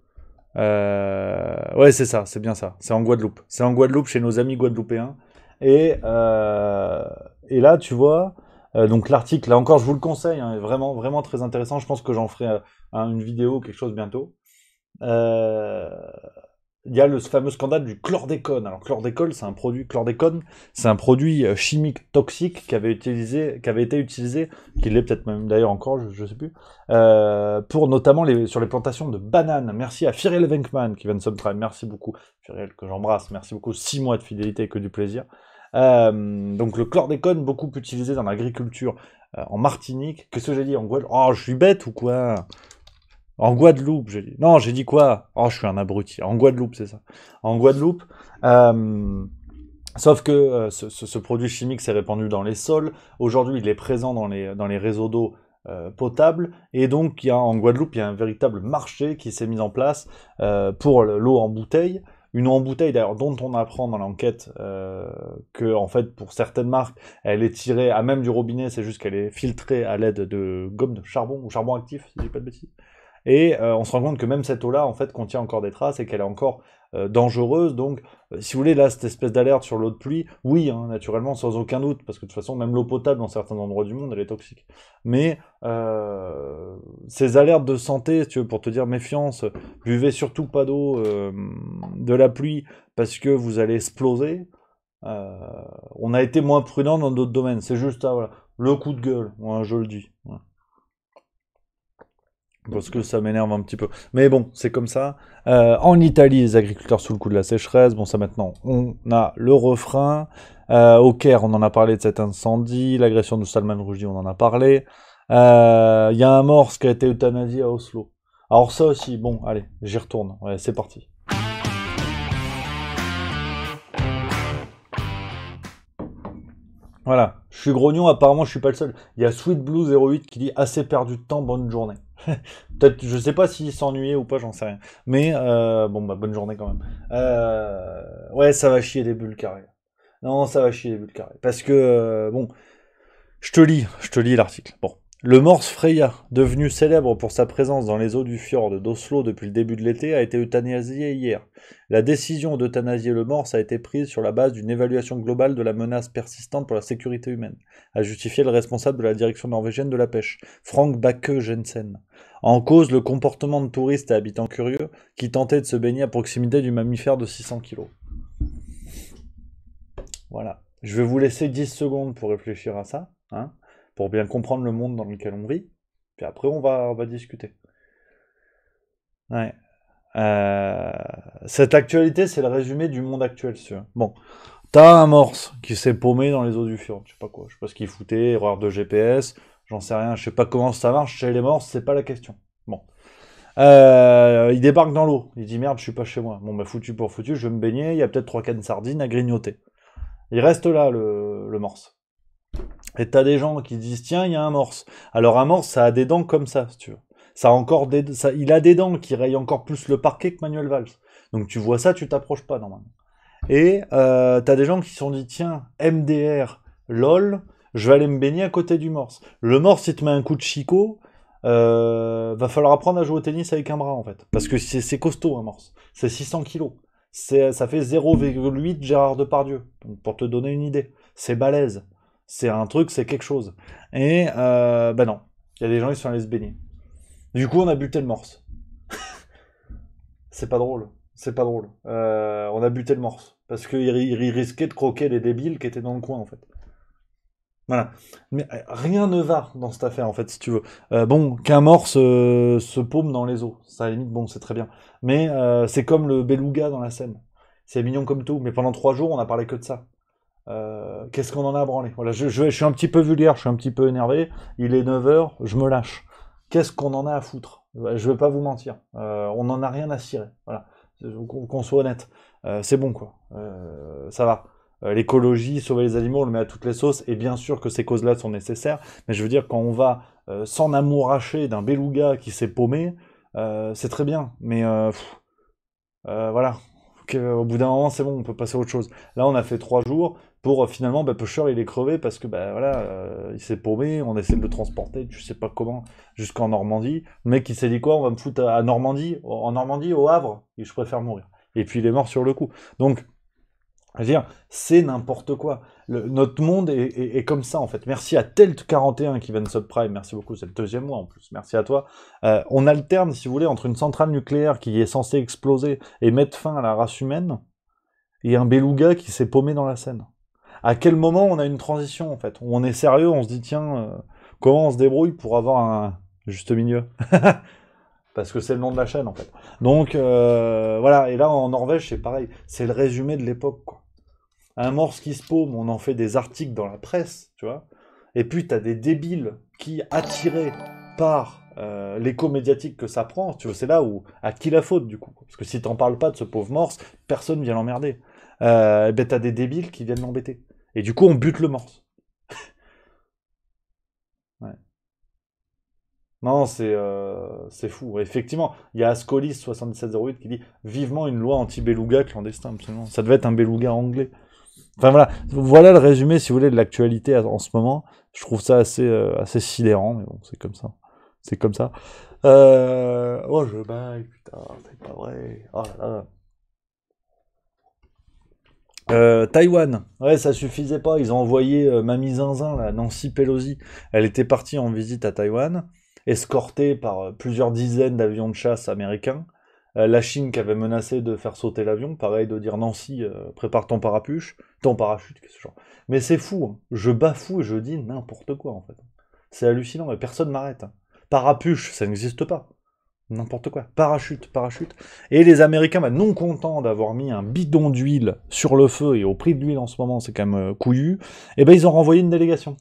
Ouais, c'est ça, c'est bien ça. C'est en Guadeloupe. C'est en Guadeloupe chez nos amis guadeloupéens. Et, euh, et là, tu vois, donc l'article, là encore, je vous le conseille, hein, est vraiment, vraiment très intéressant. Je pense que j'en ferai une vidéo, quelque chose bientôt. Euh, Il y a le fameux scandale du chlordécone. Alors, chlordécone, c'est un produit chimique toxique qui avait été utilisé, qui l'est peut-être même d'ailleurs encore, je sais plus, pour notamment sur les plantations de bananes. Merci à Firiel Venkman qui vient de subscribe. Merci beaucoup, Firiel, que j'embrasse. Merci beaucoup. 6 mois de fidélité et que du plaisir. Donc, le chlordécone, beaucoup utilisé dans l'agriculture en Martinique. Qu'est-ce que j'ai dit en Guadeloupe? Oh, je suis bête ou quoi? En Guadeloupe, j'ai dit. Non, j'ai dit quoi? Oh, je suis un abruti. En Guadeloupe, c'est ça. En Guadeloupe. Sauf que ce produit chimique s'est répandu dans les sols. Aujourd'hui, il est présent dans les réseaux d'eau potable. Et donc, en Guadeloupe, il y a un véritable marché qui s'est mis en place pour l'eau en bouteille. Une eau en bouteille, d'ailleurs, dont on apprend dans l'enquête que, en fait, pour certaines marques, elle est tirée à même du robinet. C'est juste qu'elle est filtrée à l'aide de gomme de charbon ou charbon actif, si je dis pas de bêtises. Et on se rend compte que même cette eau-là, en fait, contient encore des traces et qu'elle est encore dangereuse. Donc, si vous voulez, là, cette espèce d'alerte sur l'eau de pluie, oui, hein, naturellement, sans aucun doute, parce que de toute façon, même l'eau potable dans certains endroits du monde, elle est toxique. Mais ces alertes de santé, si tu veux, pour te dire méfiance, buvez surtout pas d'eau de la pluie parce que vous allez exploser. On a été moins prudent dans d'autres domaines. C'est juste ça, voilà. Le coup de gueule, ouais, je le dis. Ouais. Parce que ça m'énerve un petit peu. Mais bon, c'est comme ça. En Italie, les agriculteurs sous le coup de la sécheresse. Bon, ça maintenant, on a le refrain. Au Caire, on en a parlé de cet incendie. L'agression de Salman Rushdie, on en a parlé. Il y a un morse qui a été euthanasié à Oslo. Alors ça aussi, bon, allez, j'y retourne. Ouais, c'est parti. Voilà, je suis grognon, apparemment je suis pas le seul. Il y a Sweet Blue 08 qui dit assez perdu de temps, bonne journée. Peut-être, je sais pas s'il s'ennuyait ou pas, j'en sais rien. Mais bon bah bonne journée quand même. Ouais, ça va chier des bulles carrées. Non, ça va chier des bulles carrées. Parce que bon, je te lis l'article. Bon. Le morse Freya, devenu célèbre pour sa présence dans les eaux du fjord d'Oslo depuis le début de l'été, a été euthanasié hier. La décision d'euthanasier le morse a été prise sur la base d'une évaluation globale de la menace persistante pour la sécurité humaine, a justifié le responsable de la direction norvégienne de la pêche, Frank Bakke Jensen. En cause, le comportement de touristes et habitants curieux qui tentaient de se baigner à proximité du mammifère de 600 kg. Voilà. Je vais vous laisser 10 secondes pour réfléchir à ça, hein, pour bien comprendre le monde dans lequel on vit. Puis après, on va discuter. Ouais. Cette actualité, c'est le résumé du monde actuel, si tu veux. Bon, t'as un morse qui s'est paumé dans les eaux du fjord. Je sais pas quoi, je sais pas ce qu'il foutait, erreur de GPS, j'en sais rien, je sais pas comment ça marche chez les morses, c'est pas la question. Bon. Il débarque dans l'eau, il dit merde, je suis pas chez moi. Bon, bah foutu pour foutu, je vais me baigner, il y a peut-être 3 cannes sardines à grignoter. Il reste là, le morse. Et t'as des gens qui disent tiens, il y a un morse. Alors un morse, ça a des dents comme ça, si tu veux. Ça a encore il a des dents qui rayent encore plus le parquet que Manuel Valls. Donc tu vois ça, tu t'approches pas normalement. Et t'as des gens qui se sont dit tiens, MDR, lol, je vais aller me baigner à côté du morse. Le morse, il te met un coup de chicot, va falloir apprendre à jouer au tennis avec un bras en fait. Parce que c'est costaud un morse. C'est 600 kilos. Ça fait 0,8 Gérard Depardieu. Donc, pour te donner une idée. C'est balèze. C'est un truc, c'est quelque chose. Et ben non. Il y a des gens qui sont allés se baigner. Du coup, on a buté le morse. C'est pas drôle. C'est pas drôle. On a buté le morse. Parce qu'il risquait de croquer les débiles qui étaient dans le coin, en fait. Voilà. Mais rien ne va dans cette affaire, en fait, si tu veux. Bon, qu'un morse se paume dans les eaux. Ça, à la limite, bon, c'est très bien. Mais c'est comme le beluga dans la Seine. C'est mignon comme tout. Mais pendant 3 jours, on a parlé que de ça. Qu'est-ce qu'on en a branlé? Voilà, je suis un petit peu vulgaire, je suis un petit peu énervé. Il est 9h, je me lâche. Qu'est-ce qu'on en a à foutre? Je vais pas vous mentir. On en a rien à cirer. Voilà. Qu'on soit honnête. C'est bon, quoi. Ça va. L'écologie, sauver les animaux, on le met à toutes les sauces. Et bien sûr que ces causes-là sont nécessaires. Mais je veux dire, quand on va s'en amouracher d'un beluga qui s'est paumé, c'est très bien. Mais voilà. Au bout d'un moment, c'est bon, on peut passer à autre chose. Là, on a fait 3 jours pour finalement, bah, Pusher, il est crevé parce que bah, voilà, il s'est paumé, on essaie de le transporter, tu sais pas comment, jusqu'en Normandie. Le mec, il s'est dit quoi? On va me foutre à Normandie, en Normandie, au Havre, et je préfère mourir. Et puis il est mort sur le coup. Donc, je veux dire, c'est n'importe quoi. Notre monde est comme ça, en fait. Merci à Telt41 qui vient de subprime. Merci beaucoup, c'est le 2e mois en plus. Merci à toi. On alterne, si vous voulez, entre une centrale nucléaire qui est censée exploser et mettre fin à la race humaine et un beluga qui s'est paumé dans la Seine. À quel moment on a une transition, en fait? Où on est sérieux, on se dit, tiens, comment on se débrouille pour avoir un juste milieu? Parce que c'est le nom de la chaîne, en fait. Donc, voilà. Et là, en Norvège, c'est pareil. C'est le résumé de l'époque, quoi. Un morse qui se paume, on en fait des articles dans la presse, tu vois. Et puis t'as des débiles qui, attirés par l'écho médiatique que ça prend, tu vois, c'est là où, à qui la faute du coup? Parce que si t'en parles pas de ce pauvre morse, personne vient l'emmerder. Et ben t'as des débiles qui viennent l'embêter. Et du coup, on bute le morse. Ouais. Non, c'est fou. Effectivement, il y a Ascolis 7708 qui dit vivement une loi anti-beluga clandestin, absolument. Ça devait être un beluga anglais. Enfin voilà le résumé, si vous voulez, de l'actualité en ce moment. Je trouve ça assez sidérant, mais bon, c'est comme ça. C'est comme ça. Oh, je baille, putain, c'est pas vrai. Oh là là. Taïwan, ouais, ça suffisait pas. Ils ont envoyé Mamie Zinzin, là, Nancy Pelosi. Elle était partie en visite à Taïwan, escortée par plusieurs dizaines d'avions de chasse américains. La Chine qui avait menacé de faire sauter l'avion, pareil de dire Nancy, prépare ton parachute, qu'est-ce que genre. Mais c'est fou, hein. Je bafoue et je dis n'importe quoi en fait. C'est hallucinant, mais personne m'arrête, hein. Parapuche, ça n'existe pas. N'importe quoi. Parachute, parachute. Et les Américains, bah, non contents d'avoir mis un bidon d'huile sur le feu, et au prix de l'huile en ce moment, c'est quand même couillu, et ben ils ont renvoyé une délégation.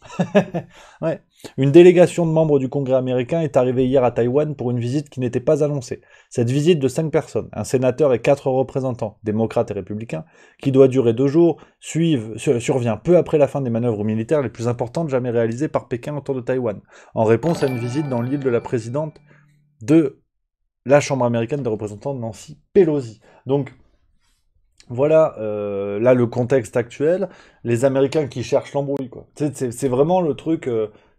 Ouais. Une délégation de membres du Congrès américain est arrivée hier à Taïwan pour une visite qui n'était pas annoncée. Cette visite de 5 personnes, un sénateur et 4 représentants, démocrates et républicains, qui doit durer 2 jours, survient peu après la fin des manœuvres militaires les plus importantes jamais réalisées par Pékin autour de Taïwan, en réponse à une visite dans l'île de la présidente de la Chambre américaine des représentants de Nancy Pelosi. Donc, voilà, là, le contexte actuel, les Américains qui cherchent l'embrouille, quoi. Tu sais, c'est vraiment le truc, tu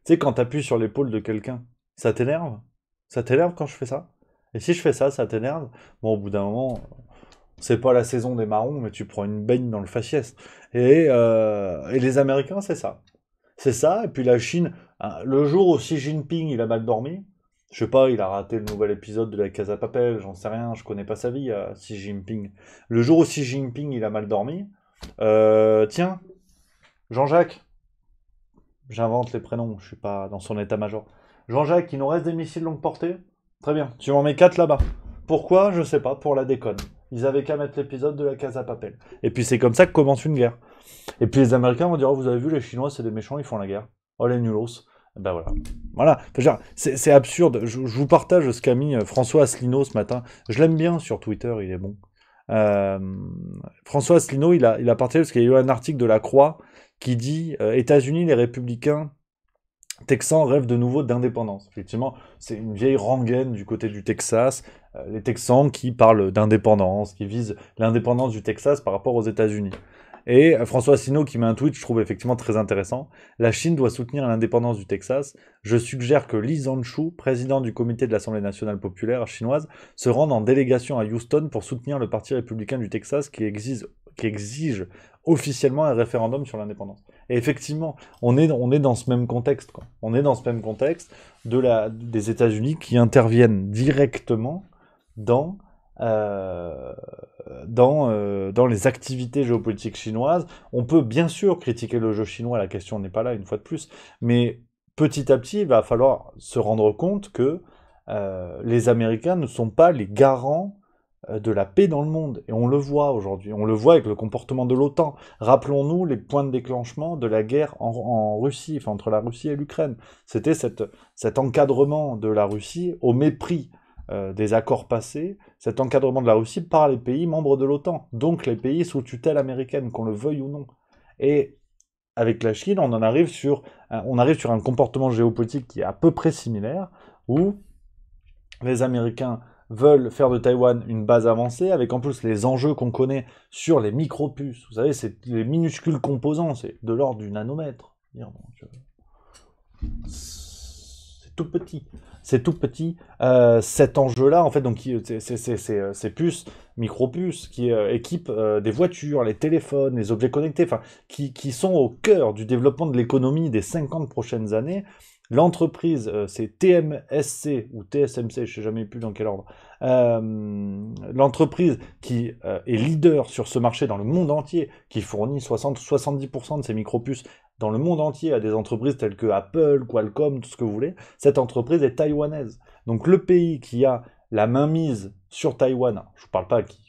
sais, quand t'appuies sur l'épaule de quelqu'un, ça t'énerve? Ça t'énerve quand je fais ça? Et si je fais ça, ça t'énerve? Bon, au bout d'un moment, c'est pas la saison des marrons, mais tu prends une baigne dans le faciès. Et les Américains, c'est ça. C'est ça, et puis la Chine, hein, le jour où Xi Jinping, il a mal dormi, je sais pas, il a raté le nouvel épisode de la Casa Papel, j'en sais rien, je connais pas sa vie, Xi Jinping. Le jour où Xi Jinping, il a mal dormi, tiens, Jean-Jacques, j'invente les prénoms, je suis pas dans son état-major. Jean-Jacques, il nous reste des missiles longue portée? Très bien, tu m'en mets 4 là-bas. Pourquoi? Je sais pas, pour la déconne. Ils avaient qu'à mettre l'épisode de la Casa Papel. Et puis c'est comme ça que commence une guerre. Et puis les Américains vont dire, oh, vous avez vu, les Chinois, c'est des méchants, ils font la guerre. Oh, les nulos. Ben voilà. Voilà. Enfin, je veux dire, c'est absurde. Je vous partage ce qu'a mis François Asselineau ce matin. Je l'aime bien sur Twitter, il est bon. Euh, François Asselineau, il a partagé parce qu'il y a eu un article de La Croix qui dit États-Unis, les républicains Texans rêvent de nouveau d'indépendance. Effectivement, c'est une vieille rengaine du côté du Texas. Les Texans qui parlent d'indépendance, qui visent l'indépendance du Texas par rapport aux États-Unis. Et François Asselineau qui met un tweet, je trouve effectivement très intéressant. La Chine doit soutenir l'indépendance du Texas. Je suggère que Li Zhanshu, président du comité de l'Assemblée nationale populaire chinoise, se rende en délégation à Houston pour soutenir le Parti républicain du Texas qui exige officiellement un référendum sur l'indépendance. Et effectivement, on est dans ce même contexte, quoi. On est dans ce même contexte des États-Unis qui interviennent directement dans euh, dans les activités géopolitiques chinoises. On peut bien sûr critiquer le jeu chinois, la question n'est pas là une fois de plus, mais petit à petit, il va falloir se rendre compte que les Américains ne sont pas les garants de la paix dans le monde. Et on le voit aujourd'hui, on le voit avec le comportement de l'OTAN. Rappelons-nous les points de déclenchement de la guerre en Russie, enfin entre la Russie et l'Ukraine. C'était cet encadrement de la Russie au mépris des accords passés, cet encadrement de la Russie par les pays membres de l'OTAN, donc les pays sous tutelle américaine, qu'on le veuille ou non. Et avec la Chine, on arrive sur un comportement géopolitique qui est à peu près similaire, où les Américains veulent faire de Taïwan une base avancée, avec en plus les enjeux qu'on connaît sur les micropuces. Vous savez, c'est les minuscules composants, c'est de l'ordre du nanomètre. C'est tout petit. C'est tout petit. Cet enjeu-là, en fait, donc ces puces, micropuces, qui équipent des voitures, les téléphones, les objets connectés, enfin, qui sont au cœur du développement de l'économie des 50 prochaines années. L'entreprise, c'est TMSC ou TSMC, je ne sais jamais plus dans quel ordre. L'entreprise qui est leader sur ce marché dans le monde entier, qui fournit 60-70% de ses micropuces dans le monde entier à des entreprises telles que Apple, Qualcomm, tout ce que vous voulez, cette entreprise est taïwanaise. Donc le pays qui a la mainmise sur Taïwan, je ne vous parle pas qui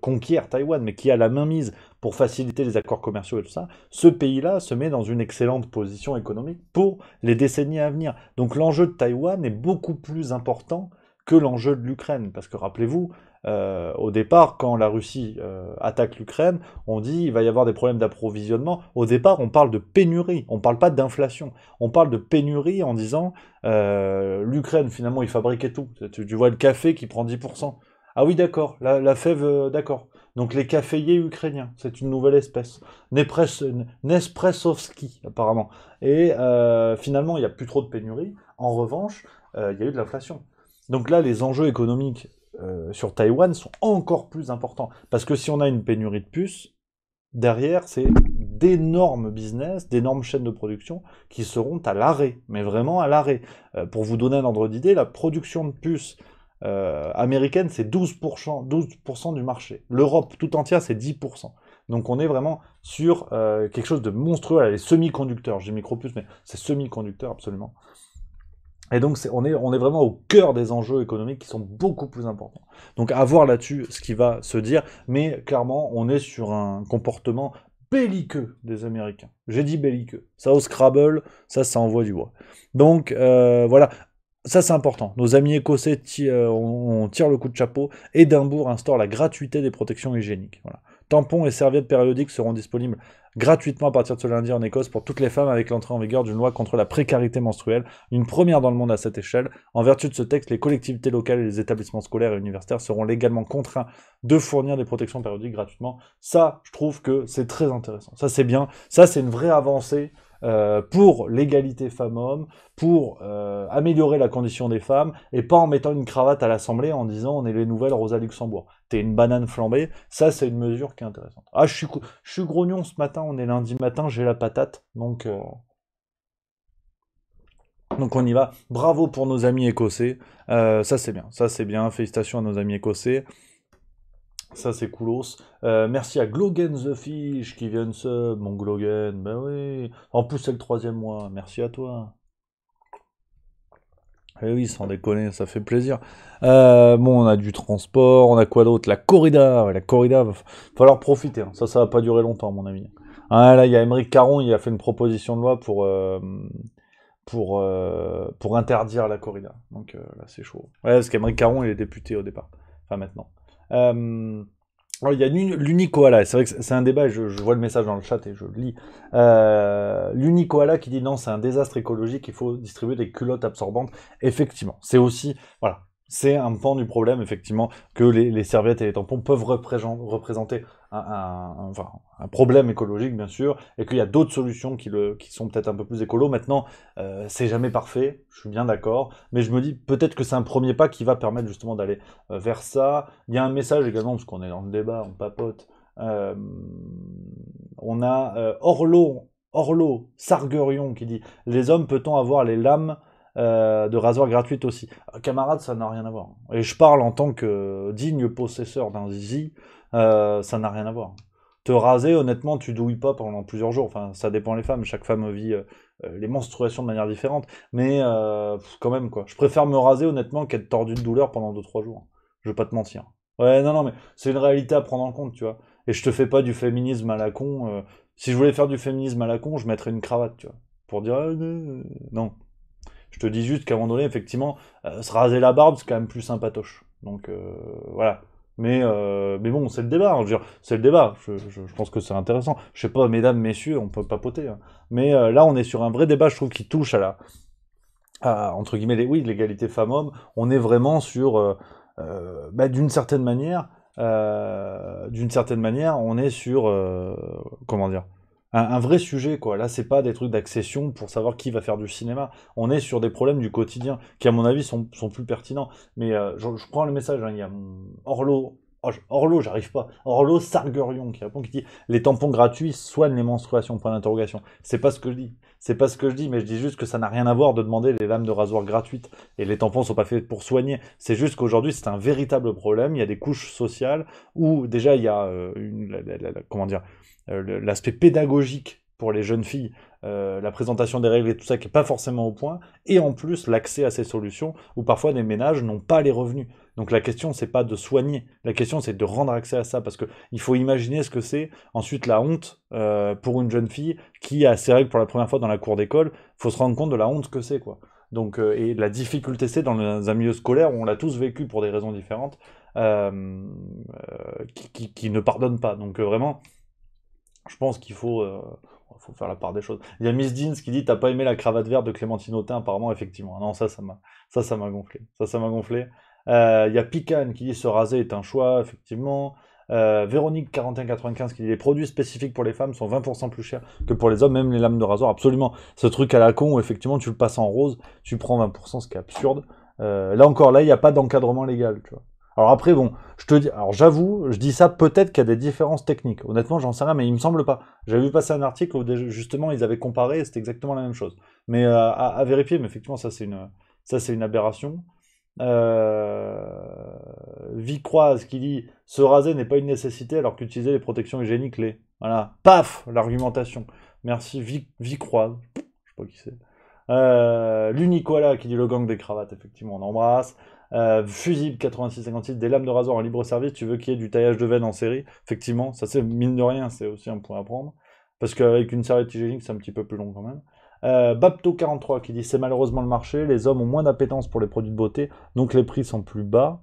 conquiert Taïwan, mais qui a la mainmise pour faciliter les accords commerciaux et tout ça, ce pays-là se met dans une excellente position économique pour les décennies à venir. Donc l'enjeu de Taïwan est beaucoup plus important que l'enjeu de l'Ukraine. Parce que rappelez-vous, au départ, quand la Russie attaque l'Ukraine, on dit il va y avoir des problèmes d'approvisionnement. Au départ, on parle de pénurie, on ne parle pas d'inflation. On parle de pénurie en disant l'Ukraine, finalement, il fabriquait tout. Tu vois le café qui prend 10%. Ah oui, d'accord, la fève, d'accord. Donc les caféiers ukrainiens, c'est une nouvelle espèce. Nespressovski, apparemment. Et finalement, il n'y a plus trop de pénurie. En revanche, il y a eu de l'inflation. Donc là, les enjeux économiques sur Taïwan sont encore plus importants. Parce que si on a une pénurie de puces, derrière, c'est d'énormes business, d'énormes chaînes de production qui seront à l'arrêt, mais vraiment à l'arrêt. Pour vous donner un ordre d'idée, la production de puces américaine, c'est 12% du marché. L'Europe tout entière, c'est 10%. Donc on est vraiment sur quelque chose de monstrueux. Là, les semi-conducteurs, j'ai micropuces, mais c'est semi-conducteurs absolument. Et donc on est vraiment au cœur des enjeux économiques qui sont beaucoup plus importants. Donc à voir là-dessus ce qui va se dire, mais clairement on est sur un comportement belliqueux des Américains. J'ai dit belliqueux. Ça au Scrabble, ça envoie du bois. Donc voilà, ça c'est important. Nos amis écossais on tire le coup de chapeau. Édimbourg instaure la gratuité des protections hygiéniques. Voilà. Tampons et serviettes périodiques seront disponibles gratuitement à partir de ce lundi en Écosse pour toutes les femmes avec l'entrée en vigueur d'une loi contre la précarité menstruelle, une première dans le monde à cette échelle. En vertu de ce texte, les collectivités locales et les établissements scolaires et universitaires seront légalement contraints de fournir des protections périodiques gratuitement. Ça, je trouve que c'est très intéressant. Ça, c'est bien. Ça, c'est une vraie avancée pour l'égalité femmes-hommes, pour améliorer la condition des femmes, et pas en mettant une cravate à l'Assemblée en disant on est les nouvelles Rosa Luxembourg. T'es une banane flambée, ça c'est une mesure qui est intéressante. Ah, je suis grognon ce matin, on est lundi matin, j'ai la patate, donc on y va. Bravo pour nos amis écossais, ça c'est bien, félicitations à nos amis écossais. Ça c'est coolos. Merci à Glogen the Fish qui vient de sub. Mon Glogen, ben oui. En plus c'est le 3e mois. Merci à toi. Eh oui, sans déconner, ça fait plaisir. Bon, on a du transport, on a quoi d'autre? La corrida. Ouais, la corrida, va falloir profiter. Hein. Ça va pas durer longtemps, à mon avi. Ah, là, il y a Émeric Caron, il a fait une proposition de loi pour interdire la corrida. Donc là, c'est chaud. Ouais, parce qu'Émeric Caron, il est député au départ. Enfin, maintenant. Alors, il y a l'Unicoala, c'est vrai que c'est un débat, je vois le message dans le chat et je le lis. L'Unicoala qui dit non, c'est un désastre écologique, il faut distribuer des culottes absorbantes. Effectivement, c'est aussi, voilà, c'est un pan du problème, effectivement, que les serviettes et les tampons peuvent représenter enfin, un problème écologique, bien sûr, et qu'il y a d'autres solutions qui sont peut-être un peu plus écolo. Maintenant, c'est jamais parfait, je suis bien d'accord, mais je me dis peut-être que c'est un premier pas qui va permettre justement d'aller vers ça. Il y a un message également, parce qu'on est dans le débat, on papote. On a Orlo Sarguerion qui dit les hommes, peut-on avoir les lames de rasoir gratuites aussi? Camarade, ça n'a rien à voir. Et je parle en tant que digne possesseur d'un zizi, ça n'a rien à voir. Te raser, honnêtement, tu douilles pas pendant plusieurs jours. Enfin, ça dépend les femmes. Chaque femme vit les menstruations de manière différente. Mais quand même, quoi. Je préfère me raser, honnêtement, qu'être tordu de douleur pendant 2-3 jours. Je vais pas te mentir. Ouais, non, mais c'est une réalité à prendre en compte, tu vois. Et je te fais pas du féminisme à la con. Si je voulais faire du féminisme à la con, je mettrais une cravate, tu vois. Pour dire, non. Je te dis juste qu'à un moment donné, effectivement, se raser la barbe, c'est quand même plus sympatoche. Donc, voilà. Mais bon, c'est le débat, hein, je veux dire, c'est le débat. Je pense que c'est intéressant. Je sais pas, mesdames, messieurs, on peut papoter. Hein. Mais là, on est sur un vrai débat, je trouve, qui touche entre guillemets, l'égalité femmes-hommes. On est vraiment sur, d'une certaine manière, on est sur, comment dire, un vrai sujet, quoi. Là, c'est pas des trucs d'accession pour savoir qui va faire du cinéma. On est sur des problèmes du quotidien qui, à mon avis, sont plus pertinents. Mais je prends le message. Hein, il y a Orlo, j'arrive pas. Orlo Sarguerion qui répond, qui dit les tampons gratuits soignent les menstruations. Point d'interrogation. C'est pas ce que je dis. C'est pas ce que je dis, mais je dis juste que ça n'a rien à voir de demander les lames de rasoir gratuites. Et les tampons sont pas faits pour soigner. C'est juste qu'aujourd'hui, c'est un véritable problème. Il y a des couches sociales où déjà il y a comment dire, l'aspect pédagogique pour les jeunes filles, la présentation des règles et tout ça qui n'est pas forcément au point, et en plus l'accès à ces solutions où parfois des ménages n'ont pas les revenus. Donc la question c'est pas de soigner, la question c'est de rendre accès à ça, parce que il faut imaginer ce que c'est ensuite la honte pour une jeune fille qui a ses règles pour la première fois dans la cour d'école. Faut se rendre compte de la honte que c'est, quoi. Donc et de la difficulté c'est dans un milieu scolaire où on l'a tous vécu pour des raisons différentes, qui ne pardonne pas. Donc vraiment, je pense qu'il faut faire la part des choses. Il y a Miss Jeans qui dit t'as pas aimé la cravate verte de Clémentine Autain, apparemment, effectivement. Non, ça m'a gonflé. Ça m'a gonflé. Il y a Pican qui dit se raser est un choix, effectivement. Véronique 4195 qui dit les produits spécifiques pour les femmes sont 20% plus chers que pour les hommes, même les lames de rasoir. Absolument. Ce truc à la con où effectivement tu le passes en rose, tu prends 20%, ce qui est absurde. Là encore, là, il n'y a pas d'encadrement légal, tu vois. Alors après, bon, je te dis, alors j'avoue, je dis ça peut-être qu'il y a des différences techniques. Honnêtement, j'en sais rien, mais il me semble pas. J'avais vu passer un article où justement ils avaient comparé et c'était exactement la même chose. Mais à vérifier, mais effectivement, ça c'est une aberration. Euh... Vicroise qui dit se raser n'est pas une nécessité alors qu'utiliser les protections hygiéniques l'est. Voilà, paf, l'argumentation. Merci Vicroise. Je sais pas qui c'est. L'Unicola qui dit le gang des cravates, effectivement, on embrasse. Fusible 8656, des lames de rasoir en libre service, tu veux qu'il y ait du taillage de veine en série? Effectivement, ça c'est mine de rien, c'est aussi un point à prendre. Parce qu'avec une serviette hygiénique, c'est un petit peu plus long quand même. Babto43 qui dit c'est malheureusement le marché, les hommes ont moins d'appétence pour les produits de beauté, donc les prix sont plus bas.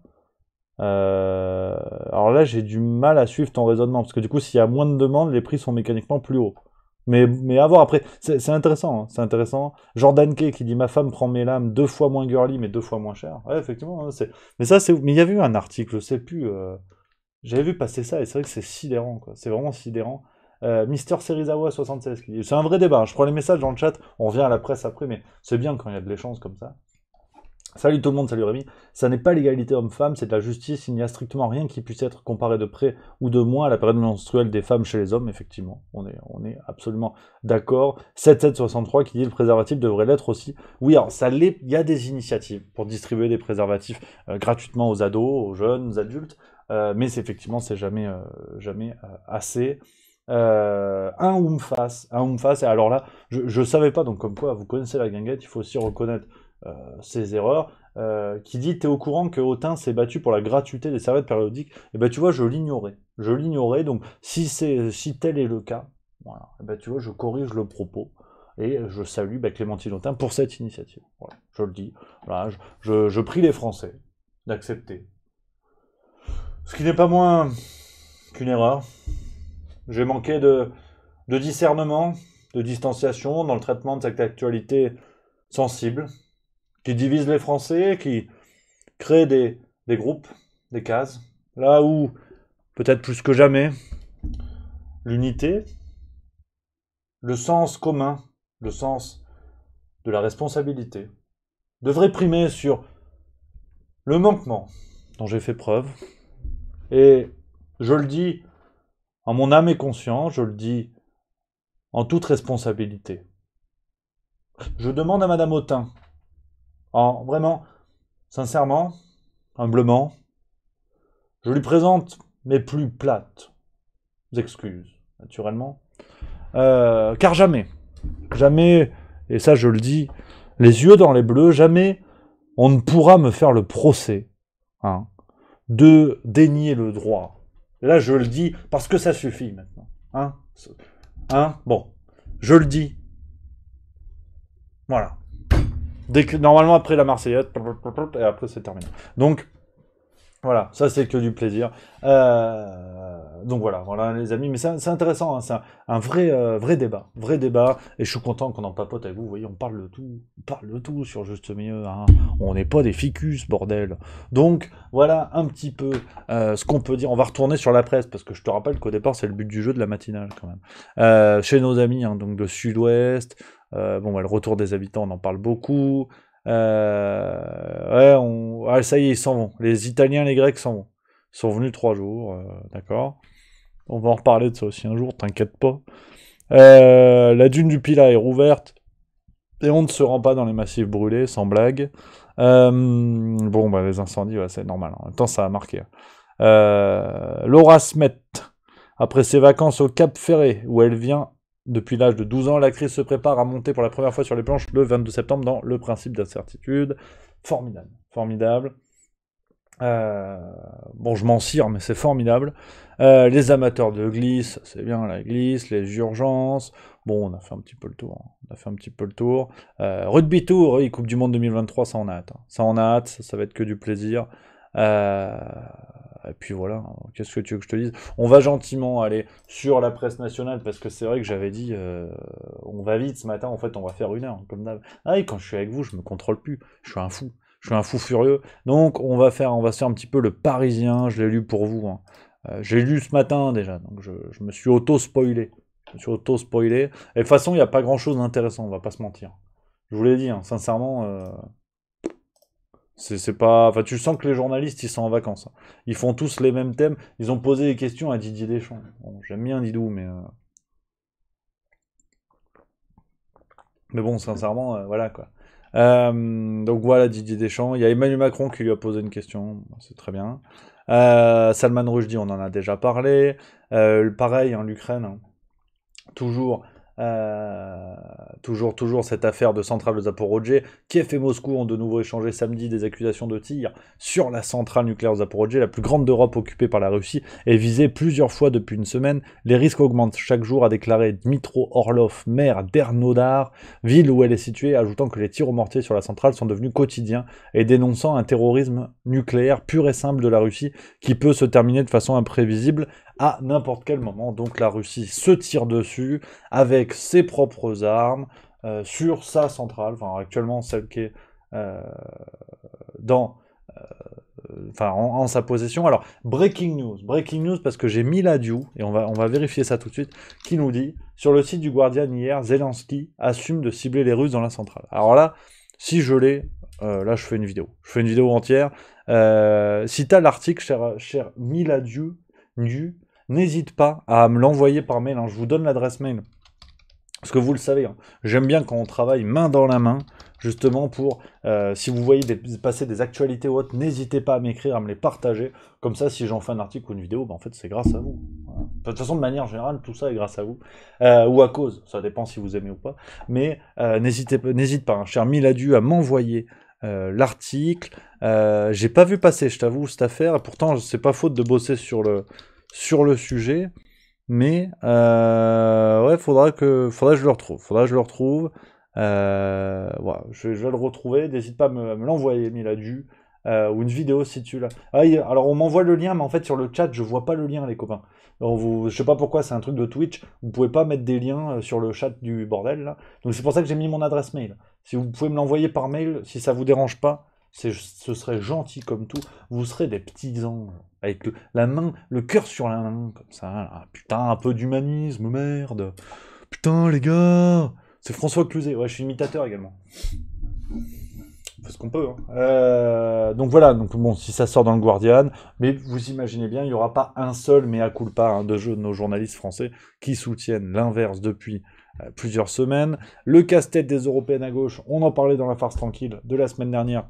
Alors là, j'ai du mal à suivre ton raisonnement, parce que du coup, s'il y a moins de demandes, les prix sont mécaniquement plus hauts. Mais à voir après, c'est intéressant, hein, c'est intéressant. Jordan Kay qui dit ma femme prend mes lames 2 fois moins girly, mais 2 fois moins cher. Ouais, effectivement, hein, mais ça, c'est. Mais il y avait eu un article, je sais plus. J'avais vu passer ça, et c'est vrai que c'est sidérant, quoi. C'est vraiment sidérant. Mister Serizawa 76 qui dit c'est un vrai débat. Je prends les messages dans le chat, on revient à la presse après, mais c'est bien quand il y a de l'échange comme ça. Salut tout le monde, salut Rémi. Ça n'est pas l'égalité homme-femme, c'est de la justice. Il n'y a strictement rien qui puisse être comparé de près ou de moins à la période menstruelle des femmes chez les hommes, effectivement. On est absolument d'accord. 7763 qui dit le préservatif devrait l'être aussi. Oui, alors ça l'est, il y a des initiatives pour distribuer des préservatifs gratuitement aux ados, aux jeunes, aux adultes, mais effectivement, c'est jamais assez. Un Oomfas, et alors là, je savais pas, donc comme quoi, vous connaissez la guinguette, il faut aussi reconnaître ses erreurs, qui dit t'es au courant que Autun s'est battu pour la gratuité des serviettes périodiques, et ben tu vois je l'ignorais, donc si tel est le cas, voilà, et ben tu vois je corrige le propos et je salue Clémentine Autain pour cette initiative, voilà, je le dis, voilà, je prie les Français d'accepter, ce qui n'est pas moins qu'une erreur. J'ai manqué de discernement, de distanciation dans le traitement de cette actualité sensible, qui divise les Français, qui crée des groupes, des cases, là où, peut-être plus que jamais, l'unité, le sens commun, le sens de la responsabilité, devrait primer sur le manquement dont j'ai fait preuve. Et je le dis en mon âme et conscience, je le dis en toute responsabilité. Je demande à Madame Autain, vraiment, sincèrement, humblement, je lui présente mes plus plates excuses, naturellement, car jamais, et ça je le dis, les yeux dans les bleus, jamais on ne pourra me faire le procès, hein, de dénier le droit. Et là je le dis parce que ça suffit maintenant, bon, je le dis, voilà. Normalement après la Marseillaise, et après c'est terminé. Donc voilà, ça c'est que du plaisir. Donc voilà les amis, mais c'est intéressant, hein, c'est un vrai débat, et je suis content qu'on en papote avec vous. Vous voyez, on parle de tout sur Juste Milieu, hein. On n'est pas des ficus, bordel. Donc voilà un petit peu ce qu'on peut dire. On va retourner sur la presse, parce que je te rappelle qu'au départ c'est le but du jeu de la matinale quand même. Chez nos amis, hein, donc de Sud-Ouest, le retour des habitants, on en parle beaucoup. Ça y est, ils s'en vont. Les Italiens, les Grecs s'en vont. Ils sont venus 3 jours, d'accord. On va en reparler de ça aussi un jour, t'inquiète pas. La dune du Pilat est rouverte. Et on ne se rend pas dans les massifs brûlés, sans blague. Les incendies, c'est normal. En même temps, ça a marqué. Laura Smet, après ses vacances au Cap Ferré, où elle vient depuis l'âge de 12 ans, l'actrice se prépare à monter pour la première fois sur les planches le 22 septembre dans Le Principe d'incertitude. Formidable. Je m'en cire, mais c'est formidable. Les amateurs de glisse, c'est bien la glisse, les urgences. Bon, on a fait un petit peu le tour. Rugby Tour, oui, Coupe du Monde 2023, ça on a hâte. Ça va être que du plaisir. Et puis voilà, qu'est-ce que tu veux que je te dise? On va gentiment aller sur la presse nationale, parce que c'est vrai que j'avais dit, on va vite ce matin, en fait on va faire 1 heure, comme d'hab. Ah oui, quand je suis avec vous, je me contrôle plus, je suis un fou furieux. Donc on va se faire un petit peu le Parisien, je l'ai lu pour vous, hein. J'ai lu ce matin déjà, donc je me suis auto-spoilé. Je me suis auto-spoilé. Et de toute façon, il n'y a pas grand-chose d'intéressant, on va pas se mentir. Je vous l'ai dit, hein, sincèrement, c'est pas... Enfin, tu sens que les journalistes, ils sont en vacances, hein. Ils font tous les mêmes thèmes. Ils ont posé des questions à Didier Deschamps. Bon, j'aime bien Didou, mais bon, sincèrement, voilà quoi. Donc voilà Didier Deschamps. Il y a Emmanuel Macron qui lui a posé une question. Bon, c'est très bien. Salman Rushdie, on en a déjà parlé. Pareil, hein, l'Ukraine, hein. Toujours, euh, toujours cette affaire de centrale de Zaporozhye. Kiev et Moscou ont de nouveau échangé samedi des accusations de tir sur la centrale nucléaire de Zaporozhye, la plus grande d'Europe occupée par la Russie, et visée plusieurs fois depuis une semaine. Les risques augmentent chaque jour, a déclaré Dmitro Orlov, maire d'Ernodar, ville où elle est située, ajoutant que les tirs au mortier sur la centrale sont devenus quotidiens et dénonçant un terrorisme nucléaire pur et simple de la Russie qui peut se terminer de façon imprévisible à n'importe quel moment. Donc la Russie se tire dessus avec ses propres armes sur sa centrale, enfin actuellement celle qui est euh, dans, enfin en sa possession. Alors breaking news parce que j'ai mis la Diou et on va vérifier ça tout de suite, qui nous dit sur le site du Guardian hier, Zelensky assume de cibler les Russes dans la centrale. Alors là, si je l'ai, là je fais une vidéo, entière. Si t'as l'article, cher Miladieu, n'hésite pas à me l'envoyer par mail, hein. Je vous donne l'adresse mail. Parce que vous le savez, hein, j'aime bien quand on travaille main dans la main, justement pour, si vous voyez passer des actualités ou autres, n'hésitez pas à m'écrire, à me les partager. Comme ça, si j'en fais un article ou une vidéo, ben, en fait, c'est grâce à vous. Voilà. De toute façon, de manière générale, tout ça est grâce à vous. Ou à cause, ça dépend si vous aimez ou pas. Mais n'hésite pas, hein, cher Miladu, à m'envoyer l'article. J'ai pas vu passer, je t'avoue, cette affaire. Et pourtant, c'est pas faute de bosser sur le sujet. Mais ouais, faudra que je le retrouve. Voilà, je vais le retrouver. N'hésite pas à me l'envoyer, Miladu. Ou une vidéo si tu l'as. Ah, alors on m'envoie le lien, mais en fait sur le chat, je vois pas le lien, les copains. Alors, je sais pas pourquoi, c'est un truc de Twitch. Vous pouvez pas mettre des liens sur le chat du bordel là. Donc c'est pour ça que j'ai mis mon adresse mail. Si vous pouvez me l'envoyer par mail, si ça vous dérange pas, ce serait gentil comme tout. Vous serez des petits anges. Avec la main, le cœur sur la main, comme ça. Là. Putain, un peu d'humanisme, merde. Putain, les gars. C'est François Cluzet. Ouais, je suis imitateur également. On fait ce qu'on peut. Hein. Donc voilà, donc bon, si ça sort dans le Guardian, mais vous imaginez bien, il n'y aura pas un seul mea culpa hein, de nos journalistes français qui soutiennent l'inverse depuis plusieurs semaines. Le casse-tête des européennes à gauche, on en parlait dans la farce tranquille de la semaine dernière.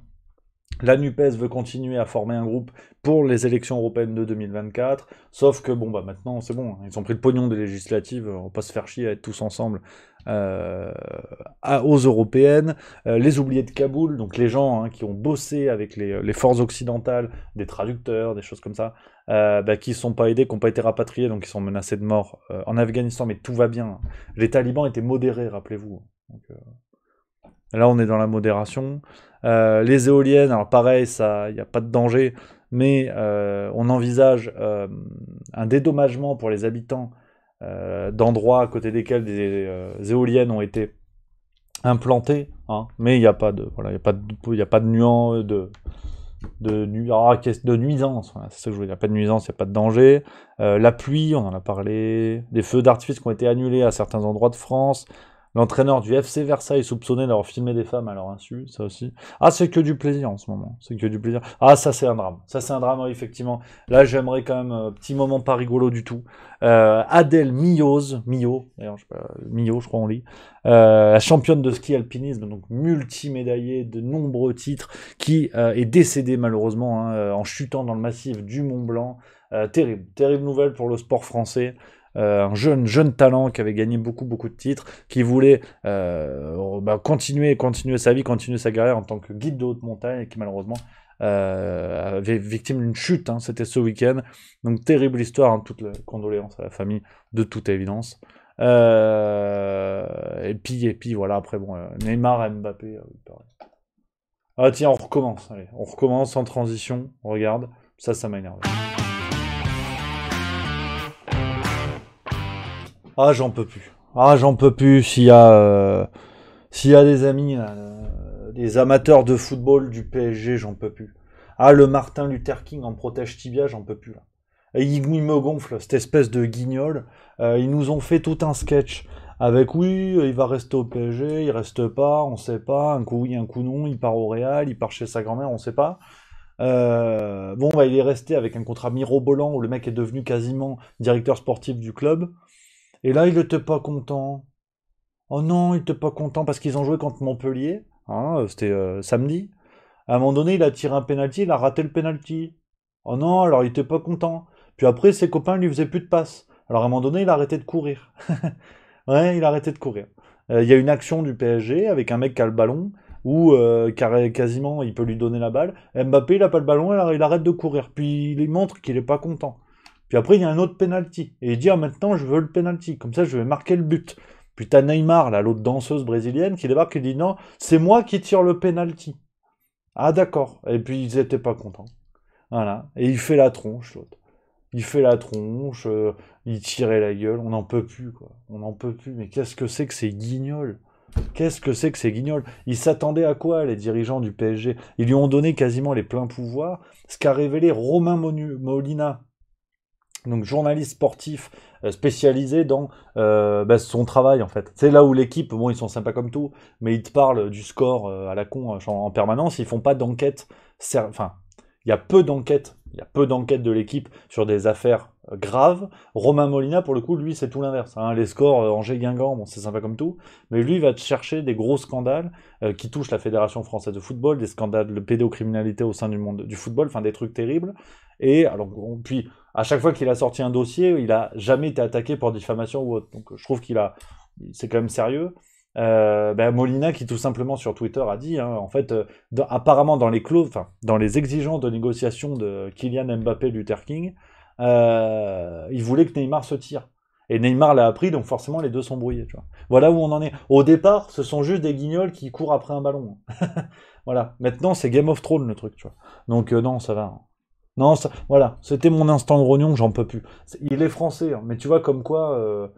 La NUPES veut continuer à former un groupe pour les élections européennes de 2024, sauf que bon bah maintenant c'est bon, ils ont pris le pognon des législatives, on va pas se faire chier à être tous ensemble aux européennes. Les oubliés de Kaboul, donc les gens hein, qui ont bossé avec les forces occidentales, des traducteurs, des choses comme ça, qui ne sont pas aidés, qui n'ont pas été rapatriés, donc qui sont menacés de mort en Afghanistan, mais tout va bien. Les talibans étaient modérés, rappelez-vous. Donc, là, on est dans la modération. Les éoliennes, alors pareil, il n'y a pas de danger, mais on envisage un dédommagement pour les habitants d'endroits à côté desquels des éoliennes ont été implantées, hein, mais il n'y a pas de, voilà, il y a pas de nuance, de nuisance, voilà, c'est ça que je veux dire, il n'y a pas de nuisance, il n'y a pas de danger. La pluie, on en a parlé, des feux d'artifice qui ont été annulés à certains endroits de France. L'entraîneur du FC Versailles soupçonné d'avoir filmé des femmes à leur insu, ça aussi. Ah, c'est que du plaisir en ce moment. C'est que du plaisir. Ah, ça c'est un drame. Ça c'est un drame, oui, effectivement. Là, j'aimerais quand même petit moment pas rigolo du tout. Adèle Millot, d'ailleurs, Millot, je crois on lit. La championne de ski alpinisme, donc multimédaillée de nombreux titres, qui est décédée malheureusement hein, en chutant dans le massif du Mont Blanc. Terrible nouvelle pour le sport français. Un jeune talent qui avait gagné beaucoup de titres, qui voulait continuer sa vie, continuer sa carrière en tant que guide de haute montagne et qui malheureusement avait victime d'une chute, hein, c'était ce week-end. Donc terrible histoire, hein, toutes les condoléances à la famille de toute évidence. Et puis voilà, après bon, Neymar et Mbappé, pareil. Ah tiens, on recommence, allez, on recommence en transition, on regarde, ça m'énerve. Ah, j'en peux plus. Ah, j'en peux plus. S'il y a des amis, là, des amateurs de football du PSG, j'en peux plus. Ah, le Martin Luther King en protège tibia, j'en peux plus là. Et il me gonfle, cette espèce de guignol. Ils nous ont fait tout un sketch avec oui, il va rester au PSG, il reste pas, on sait pas, un coup oui, un coup non, il part au Real, il part chez sa grand-mère, on sait pas. Bon, bah, il est resté avec un contrat mirobolant où le mec est devenu quasiment directeur sportif du club. Et là, il était pas content. Oh non, il était pas content parce qu'ils ont joué contre Montpellier. Hein, c'était samedi. À un moment donné, il a tiré un penalty, il a raté le penalty. Oh non, alors il était pas content. Puis après, ses copains lui faisaient plus de passes. Alors à un moment donné, il a arrêté de courir. Ouais, il a arrêté de courir. Il y a une action du PSG avec un mec qui a le ballon, où quasiment il peut lui donner la balle. Mbappé, il a pas le ballon, alors il arrête de courir. Puis il montre qu'il est pas content. Puis après, il y a un autre penalty. Et il dit, ah, maintenant, je veux le penalty. Comme ça, je vais marquer le but. Puis t'as Neymar, là, l'autre danseuse brésilienne, qui débarque et dit, non, c'est moi qui tire le penalty. Ah, d'accord. Et puis ils étaient pas contents. Voilà. Et il fait la tronche, l'autre. Il fait la tronche, il tirait la gueule, on n'en peut plus, quoi. On n'en peut plus. Mais qu'est-ce que c'est que ces guignols? Qu'est-ce que c'est que ces guignols? Ils s'attendaient à quoi, les dirigeants du PSG? Ils lui ont donné quasiment les pleins pouvoirs, ce qu'a révélé Romain Molina, donc journaliste sportif spécialisé dans son travail, en fait. C'est là où l'équipe, bon, ils sont sympas comme tout, mais ils te parlent du score à la con en permanence, ils font pas d'enquête. Enfin, il y a peu d'enquêtes, il y a peu d'enquêtes de l'équipe sur des affaires graves. Romain Molina, pour le coup, lui, c'est tout l'inverse, hein. Les scores Angers-Guingamp, bon, c'est sympa comme tout, mais lui, il va te chercher des gros scandales qui touchent la Fédération française de football, des scandales de pédocriminalité au sein du monde du football, enfin des trucs terribles. Et alors, puis, à chaque fois qu'il a sorti un dossier, il a jamais été attaqué pour diffamation ou autre. Donc, je trouve c'est quand même sérieux. Molina qui tout simplement sur Twitter a dit, hein, en fait, apparemment dans les clauses, enfin dans les exigences de négociation de Kylian Mbappé Luther King, il voulait que Neymar se tire. Et Neymar l'a appris, donc forcément les deux sont brouillés. Tu vois. Voilà où on en est. Au départ, ce sont juste des guignols qui courent après un ballon. Voilà. Maintenant, c'est Game of Thrones le truc. Tu vois. Donc non, ça va. Non, voilà. C'était mon instant grognon, j'en peux plus. Il est français, hein, mais tu vois comme quoi.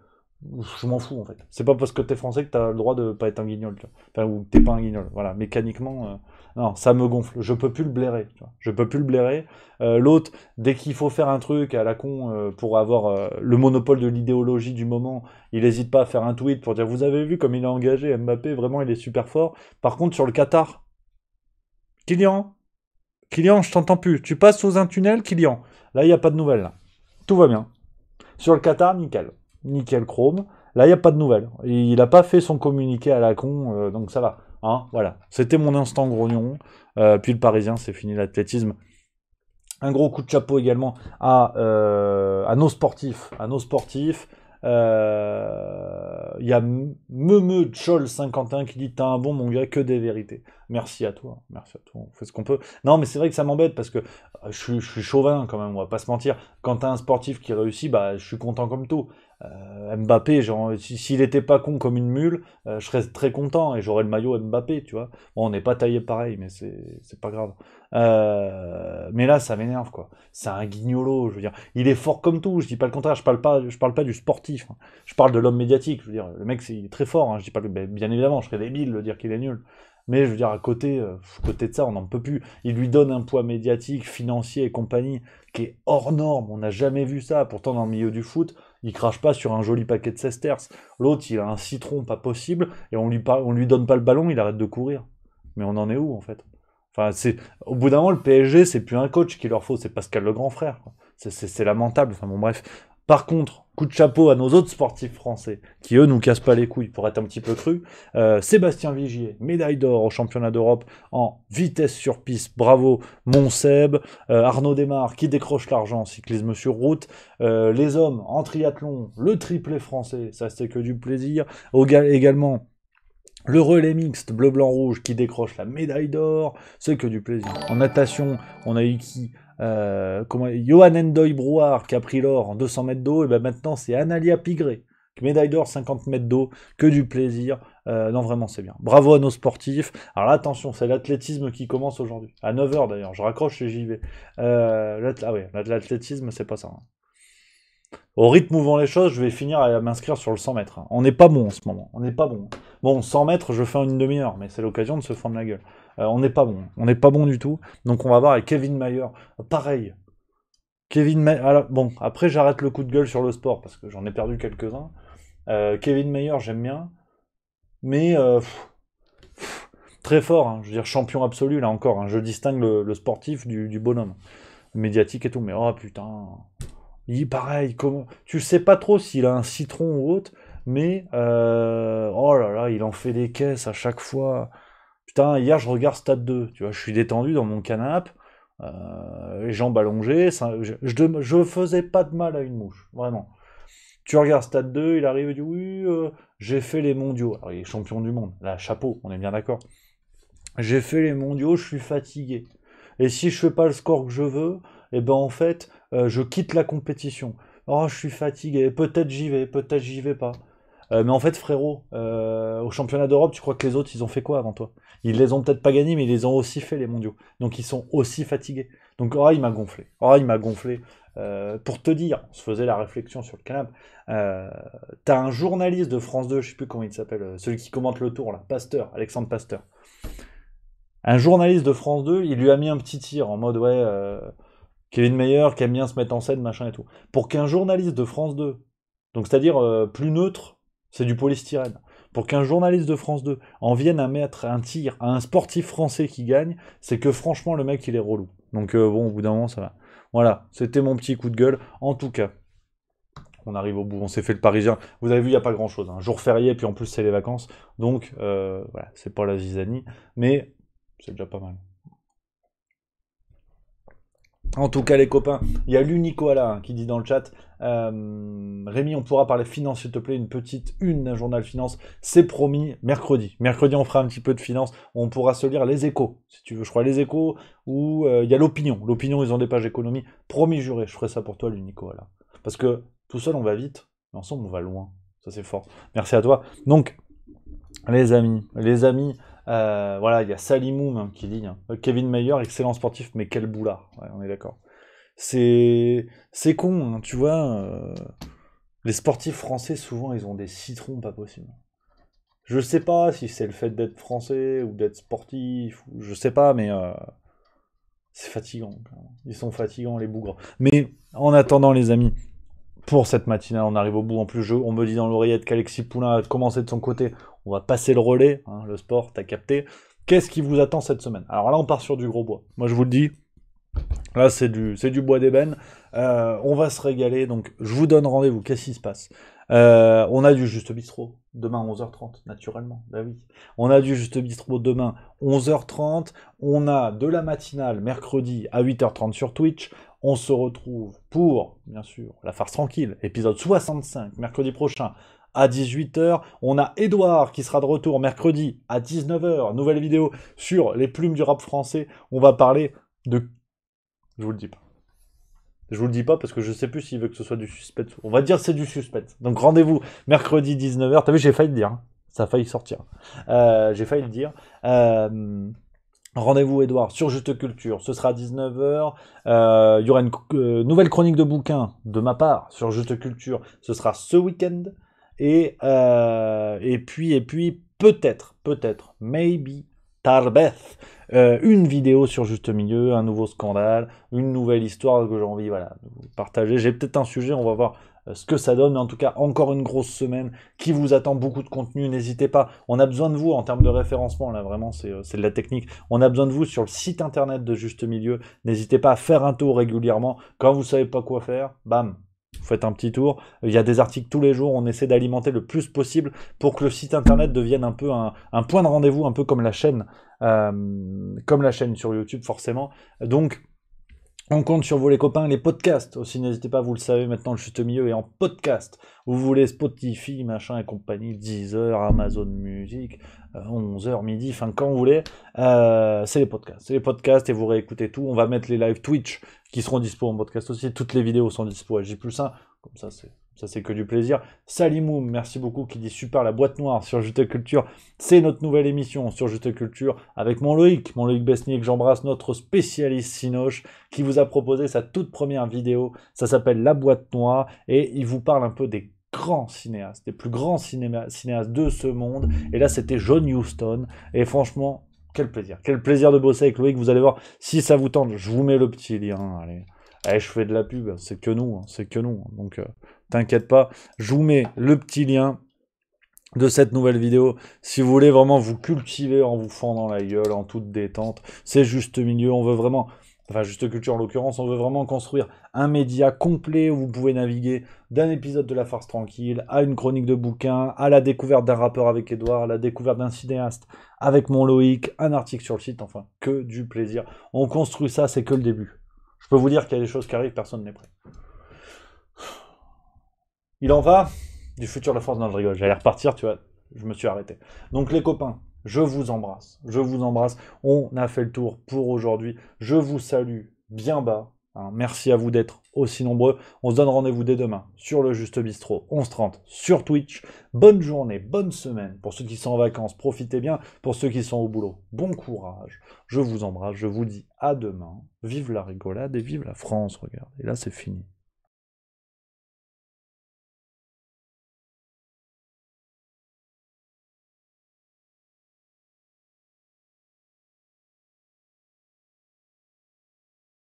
Je m'en fous en fait. C'est pas parce que t'es français que t'as le droit de pas être un guignol, tu vois. Enfin, ou t'es pas un guignol. Voilà, mécaniquement, non, ça me gonfle. Je peux plus le blairer, tu vois. Je peux plus le blairer. L'autre, dès qu'il faut faire un truc à la con pour avoir le monopole de l'idéologie du moment, il hésite pas à faire un tweet pour dire vous avez vu comme il est engagé, Mbappé, vraiment il est super fort. Par contre, sur le Qatar, Kylian, Kylian, je t'entends plus. Tu passes sous un tunnel, Kylian. Là, il n'y a pas de nouvelles. Là. Tout va bien. Sur le Qatar, nickel. Nickel chrome. Là, il n'y a pas de nouvelles. Il n'a pas fait son communiqué à la con, donc ça va. Hein, voilà. C'était mon instant grognon. Puis le Parisien, c'est fini l'athlétisme. Un gros coup de chapeau également à nos sportifs. À nos sportifs. Il y a Meumeu Chol 51 qui dit t'as un bon mon gars, que des vérités. Merci à toi, on fait ce qu'on peut. Non mais c'est vrai que ça m'embête parce que je suis chauvin quand même, on va pas se mentir. Quand t'as un sportif qui réussit, bah je suis content comme tout. Mbappé, genre, s'il était pas con comme une mule, je serais très content et j'aurais le maillot Mbappé, tu vois. Bon, on n'est pas taillé pareil, mais c'est pas grave. Mais là, ça m'énerve, quoi. C'est un guignolo, je veux dire. Il est fort comme tout, je dis pas le contraire, je parle pas du sportif, hein. Je parle de l'homme médiatique, je veux dire. Le mec, il est très fort, hein. Je dis pas que, ben, bien évidemment, je serais débile de dire qu'il est nul. Mais je veux dire, à côté de ça, on n'en peut plus. Il lui donne un poids médiatique, financier et compagnie qui est hors norme. On n'a jamais vu ça. Pourtant, dans le milieu du foot, il crache pas sur un joli paquet de sesterces. L'autre, il a un citron pas possible et on lui donne pas le ballon, il arrête de courir. Mais on en est où en fait? Enfin, au bout d'un moment, le PSG, c'est plus un coach qu'il leur faut, c'est Pascal le grand frère, quoi. C'est lamentable. Enfin bon, bref. Par contre, coup de chapeau à nos autres sportifs français, qui eux nous cassent pas les couilles pour être un petit peu crus. Sébastien Vigier, médaille d'or au championnat d'Europe en vitesse sur piste, bravo mon Seb. Arnaud Desmar qui décroche l'argent en cyclisme sur route. Les hommes en triathlon, le triplé français, ça c'est que du plaisir. Également, le relais mixte bleu-blanc-rouge qui décroche la médaille d'or, c'est que du plaisir. En natation, on a eu qui Johan Endoy Brouard qui a pris l'or en 200 mètres d'eau, et ben maintenant c'est Analia Pigré, médaille d'or 50 mètres d'eau, que du plaisir. Non, vraiment, c'est bien. Bravo à nos sportifs. Alors là, attention, c'est l'athlétisme qui commence aujourd'hui. À 9h d'ailleurs, je raccroche et j'y vais. Ah ouais, l'athlétisme, c'est pas ça. Hein. Au rythme où vont les choses, je vais finir à m'inscrire sur le 100 mètres. Hein. On n'est pas bon en ce moment. On n'est pas bon. Bon, 100 mètres, je fais en une demi-heure, mais c'est l'occasion de se fendre la gueule. On n'est pas bon. On n'est pas bon du tout. Donc on va voir avec Kevin Mayer. Pareil. Alors, bon, après, j'arrête le coup de gueule sur le sport parce que j'en ai perdu quelques-uns. Kevin Mayer, j'aime bien. Mais très fort, hein. Je veux dire, champion absolu, là encore, hein. Je distingue le sportif du bonhomme. Médiatique et tout, mais oh putain. Pareil, comment... tu sais pas trop s'il a un citron ou autre, mais oh là là, il en fait des caisses à chaque fois. Putain, hier je regarde Stade 2, tu vois, je suis détendu dans mon canapé, les jambes allongées, je faisais pas de mal à une mouche, vraiment. Tu regardes Stade 2, il arrive et dit oui, j'ai fait les mondiaux. Alors il est champion du monde, là, chapeau, on est bien d'accord. J'ai fait les mondiaux, je suis fatigué. Et si je fais pas le score que je veux, eh ben en fait, je quitte la compétition. Oh, je suis fatigué, peut-être j'y vais pas. Mais en fait, frérot, au championnat d'Europe, tu crois que les autres, ils ont fait quoi avant toi? Ils les ont peut-être pas gagnés, mais ils les ont aussi fait, les mondiaux. Donc ils sont aussi fatigués. Donc, oh, il m'a gonflé. Oh, il m'a gonflé. Pour te dire, on se faisait la réflexion sur le canapé. T'as un journaliste de France 2, je sais plus comment il s'appelle, celui qui commente le tour, là, Pasteur, Alexandre Pasteur. Un journaliste de France 2, il lui a mis un petit tir en mode, ouais, Kevin Mayer qui aime bien se mettre en scène, machin et tout. Pour qu'un journaliste de France 2, donc c'est-à-dire plus neutre, c'est du polystyrène. Pour qu'un journaliste de France 2 en vienne à mettre un tir à un sportif français qui gagne, c'est que franchement le mec il est relou. Donc bon, au bout d'un moment ça va. Voilà, c'était mon petit coup de gueule. En tout cas, on arrive au bout, on s'est fait le Parisien. Vous avez vu, il n'y a pas grand-chose. Hein. Jour férié, puis en plus c'est les vacances. Donc voilà, c'est pas la zizanie, mais c'est déjà pas mal. En tout cas, les copains, il y a l'Unicoala qui dit dans le chat Rémi, on pourra parler finance, s'il te plaît, une petite une d'un journal finance. C'est promis, mercredi. Mercredi, on fera un petit peu de finance. On pourra se lire les échos, si tu veux. Je crois les échos, ou il y a l'opinion. L'opinion, ils ont des pages économie. Promis, juré, je ferai ça pour toi, l'Unicoala. Parce que tout seul, on va vite, mais ensemble, on va loin. Ça, c'est fort. Merci à toi. Donc, les amis, voilà, il y a Salimoum hein, qui dit Kevin Mayer, excellent sportif, mais quel boulard. Ouais, on est d'accord. C'est con, hein, tu vois. Les sportifs français, souvent, ils ont des citrons pas possibles. Je sais pas si c'est le fait d'être français ou d'être sportif, ou je sais pas, mais c'est fatigant. Quand même. Ils sont fatigants, les bougres. Mais en attendant, les amis, pour cette matinale, on arrive au bout. En plus, on me dit dans l'oreillette qu'Alexis Poulain a commencé de son côté. On va passer le relais, hein, le sport, t'as capté. Qu'est-ce qui vous attend cette semaine? Alors là, on part sur du gros bois. Moi, je vous le dis, là, c'est du bois d'ébène. On va se régaler, donc je vous donne rendez-vous. Qu'est-ce qui se passe? On a du Juste Bistrot, demain 11h30, naturellement. Bah oui. On a du Juste Bistrot demain 11h30. On a de la matinale mercredi à 8h30 sur Twitch. On se retrouve pour, bien sûr, La Farce Tranquille, épisode 65, mercredi prochain à 18h. On a Edouard qui sera de retour mercredi à 19h. Nouvelle vidéo sur les plumes du rap français. On va parler de... Je vous le dis pas. Je vous le dis pas parce que je sais plus s'il veut que ce soit du suspense. On va dire que c'est du suspense. Donc rendez-vous mercredi 19h. T'as vu, j'ai failli le dire. Hein. Ça a failli sortir. J'ai failli le dire. Rendez-vous Edouard sur Juste Culture, ce sera à 19h. Il y aura une nouvelle chronique de bouquin de ma part sur Juste Culture, ce sera ce week-end. Et puis peut-être, maybe, Tarbeth, une vidéo sur Juste Milieu, un nouveau scandale, une nouvelle histoire que j'ai envie voilà, de vous partager. J'ai peut-être un sujet, on va voir ce que ça donne, mais en tout cas, encore une grosse semaine qui vous attend, beaucoup de contenu, n'hésitez pas, on a besoin de vous en termes de référencement, là vraiment c'est de la technique, on a besoin de vous sur le site internet de Juste Milieu, n'hésitez pas à faire un tour régulièrement, quand vous savez pas quoi faire, bam, vous faites un petit tour, il y a des articles tous les jours, on essaie d'alimenter le plus possible pour que le site internet devienne un peu un point de rendez-vous, un peu comme la chaîne sur YouTube forcément, donc on compte sur vous les copains, les podcasts aussi, n'hésitez pas, vous le savez maintenant, le Juste Milieu est en podcast. Vous voulez Spotify, machin et compagnie, 10h, Amazon Music, 11h, midi, enfin quand vous voulez, c'est les podcasts. C'est les podcasts et vous réécoutez tout. On va mettre les lives Twitch qui seront dispo en podcast aussi. Toutes les vidéos sont dispo à J+1, comme ça c'est que du plaisir. Salimoum, merci beaucoup, qui dit super la boîte noire sur Juste Culture. C'est notre nouvelle émission sur Juste Culture avec mon Loïc Besnier que j'embrasse, notre spécialiste Cinoche, qui vous a proposé sa toute première vidéo. Ça s'appelle La boîte noire et il vous parle un peu des grands cinéastes, des plus grands cinéastes de ce monde. Et là, c'était John Huston. Et franchement, quel plaisir de bosser avec Loïc. Vous allez voir, si ça vous tente, je vous mets le petit lien. Allez. Eh, je fais de la pub, c'est que nous, hein, c'est que nous. Hein. Donc, t'inquiète pas, je vous mets le petit lien de cette nouvelle vidéo. Si vous voulez vraiment vous cultiver en vous fendant la gueule, en toute détente, c'est Juste Milieu. On veut vraiment, enfin Juste Culture en l'occurrence, on veut vraiment construire un média complet où vous pouvez naviguer d'un épisode de La Farce Tranquille à une chronique de bouquin, à la découverte d'un rappeur avec Edouard, à la découverte d'un cinéaste avec mon Loïc, un article sur le site, enfin que du plaisir. On construit ça, c'est que le début. Je peux vous dire qu'il y a des choses qui arrivent, personne n'est prêt. Il en va du futur de la France. Non, je rigole, j'allais repartir, tu vois, je me suis arrêté. Donc les copains, je vous embrasse, je vous embrasse. On a fait le tour pour aujourd'hui. Je vous salue bien bas. Hein. Merci à vous d'être aussi nombreux. On se donne rendez-vous dès demain sur le Juste Bistrot, 11h30 sur Twitch. Bonne journée, bonne semaine. Pour ceux qui sont en vacances, profitez bien. Pour ceux qui sont au boulot, bon courage. Je vous embrasse, je vous dis à demain. Vive la rigolade et vive la France, regardez. Là, c'est fini.